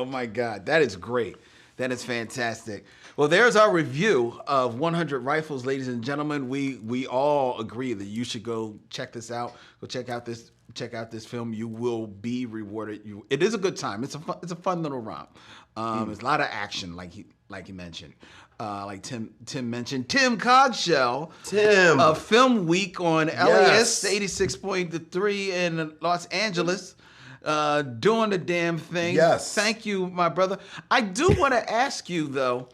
That is great. That is fantastic. Well, there's our review of 100 Rifles, ladies and gentlemen. We all agree that you should go check this out. Go check out this film. You will be rewarded. It is a good time. It's a fun little romp. There's a lot of action, like he mentioned. Like Tim mentioned, Tim Cogshell. Of Film Week on LAS 86.3 in Los Angeles. doing the damn thing. Yes. Thank you, my brother. I do want to ask you though,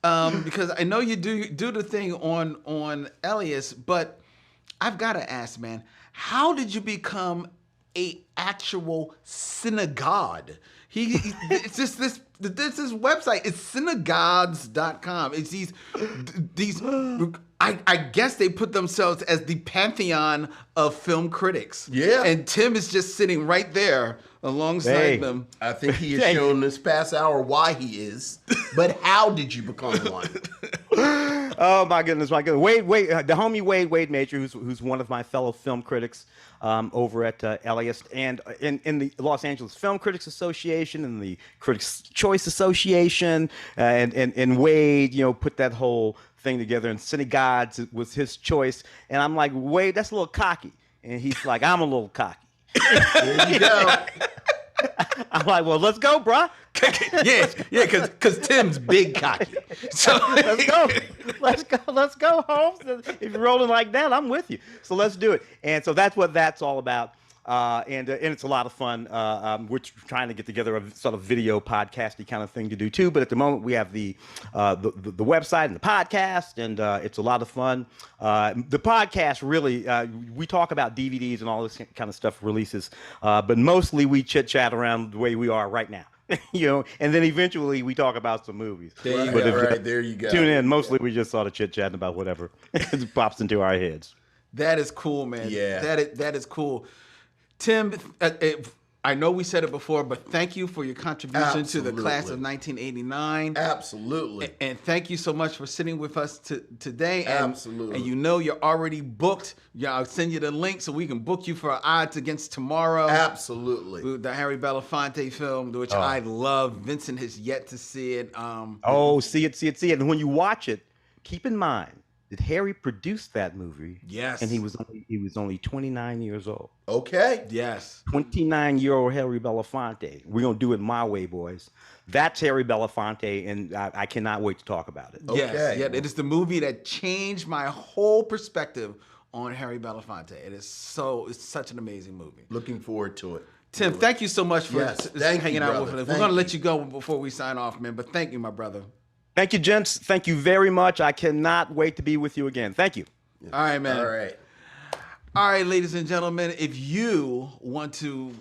because I know you do the thing on Elias, but I've got to ask, man, how did you become a actual synagogue? It's just this website. It's synagogues.com. It's these I guess they put themselves as the pantheon of film critics. Yeah. And Tim is just sitting right there alongside them. I think he has shown this past hour why he is. But how did you become one? Oh my goodness, my goodness. Wade, the homie Wade Major, who's one of my fellow film critics over at Elias, and in the Los Angeles Film Critics Association and the Critics' Choice Association, and Wade, put that whole thing together, and Synagogues was his choice. And I'm like, Wade, that's a little cocky. And he's like, I'm a little cocky. There you go. I'm like, well, let's go, bruh. yeah, because Tim's big cocky. So let's go, Holmes. If you're rolling like that, I'm with you. So let's do it. And so that's what that's all about. And it's a lot of fun. We're trying to get together a sort of video podcasty kind of thing to do too. But at the moment, we have the website and the podcast, and it's a lot of fun. The podcast really, we talk about DVDs and all this kind of stuff releases, but mostly we chit chat around the way we are right now. And then eventually we talk about some movies. There you go. There you go. Tune in. Mostly we just sort of chit chatting about whatever pops into our heads. That is cool, man. Yeah. That is cool. Tim, I know we said it before, but thank you for your contribution to the class of 1989. Absolutely. And thank you so much for sitting with us today. Absolutely. And you're already booked. Yeah, I'll send you the link so we can book you for Odds Against Tomorrow. Absolutely. The Harry Belafonte film, which I love. Vincent has yet to see it. See it. And when you watch it, keep in mind that Harry produced that movie. Yes. And he was only 29 years old. Okay. Yes. 29-year-old Harry Belafonte. We're going to do it my way, boys. That's Harry Belafonte, and I cannot wait to talk about it. Okay. Yes. Yeah, it is the movie that changed my whole perspective on Harry Belafonte. It's such an amazing movie. Looking forward to it. Tim, thank you so much for hanging out with us. We're going to let you go before we sign off, man, but thank you, my brother. Thank you, gents. Thank you very much. I cannot wait to be with you again. Thank you. All right, man. All right, ladies and gentlemen, if you want to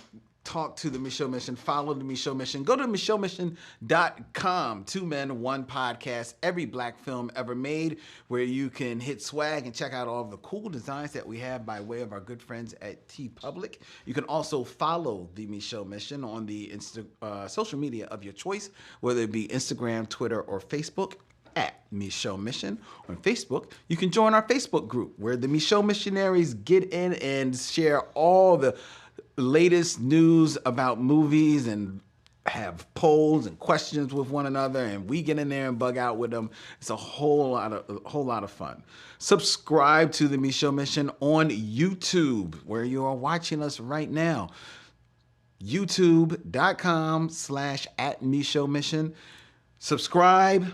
talk to the Micheaux Mission, follow the Micheaux Mission, go to MicheauxMission.com. 2 Men, 1 Podcast, every black film ever made, where you can hit swag and check out all of the cool designs that we have by way of our good friends at TeePublic. You can also follow the Micheaux Mission on the social media of your choice, whether it be Instagram, Twitter, or Facebook, at Micheaux Mission. On Facebook, you can join our Facebook group, where the Micheaux Missionaries get in and share all the latest news about movies and have polls and questions with one another, and we get in there and bug out with them. It's a whole lot of fun. Subscribe to the Micheaux Mission on YouTube, where you are watching us right now. youtube.com/@Micheaux Mission. Subscribe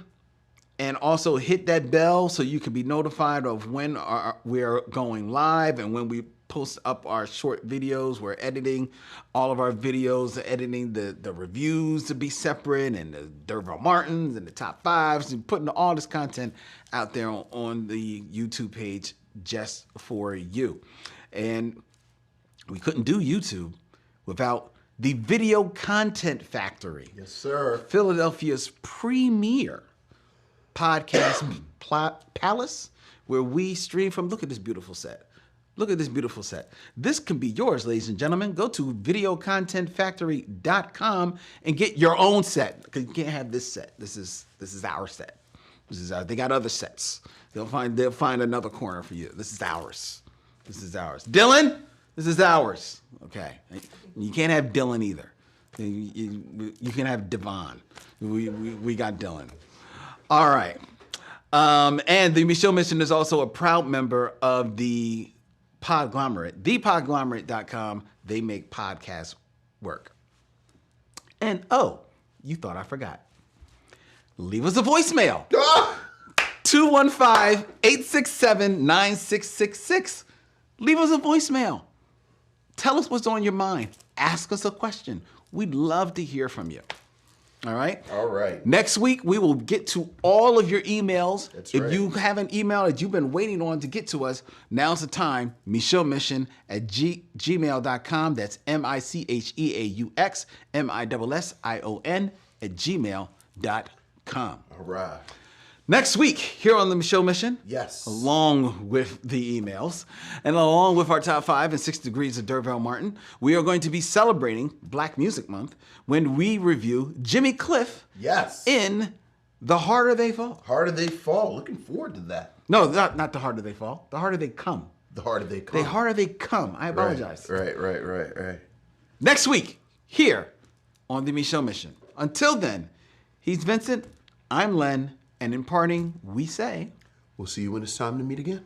and also hit that bell so you can be notified of when we're going live and when we post up our short videos. We're editing all of our videos, editing the reviews to be separate, and the Derval Martins and the top 5s, and putting all this content out there on the YouTube page just for you. And we couldn't do YouTube without the Video Content Factory. Yes, sir. Philadelphia's premier podcast palace, where we stream from. Look at this beautiful set. Look at this beautiful set. This can be yours, ladies and gentlemen. Go to videocontentfactory.com and get your own set, because you can't have this set. This is our set. They got other sets. They'll find another corner for you. This is ours. Dylan, this is ours. Okay. You can't have Dylan either. You can have Devon. We got Dylan. All right. And the Micheaux Mission is also a proud member of the Podglomerate, thepodglomerate.com. They make podcasts work. And you thought I forgot. Leave us a voicemail. 215-867-9666. Leave us a voicemail. Tell us what's on your mind. Ask us a question. We'd love to hear from you. All right? All right. Next week, we will get to all of your emails. That's If right. you have an email that you've been waiting on to get to us, now's the time. micheauxmission@gmail.com. That's MICHEAUX MISSION@gmail.com. All right. Next week, here on the Micheaux Mission, Yes. along with the emails and along with our top 5 and 6 degrees of Dervell Martin, we are going to be celebrating Black Music Month when we review Jimmy Cliff Yes. in The Harder They Fall. Harder They Fall. Looking forward to that. No, not The Harder They Fall. The Harder They Come. The Harder They Come. The Harder They Come. I apologize. Right. Next week, here on the Micheaux Mission. Until then, he's Vincent, I'm Len, and in parting, we say... We'll see you when it's time to meet again.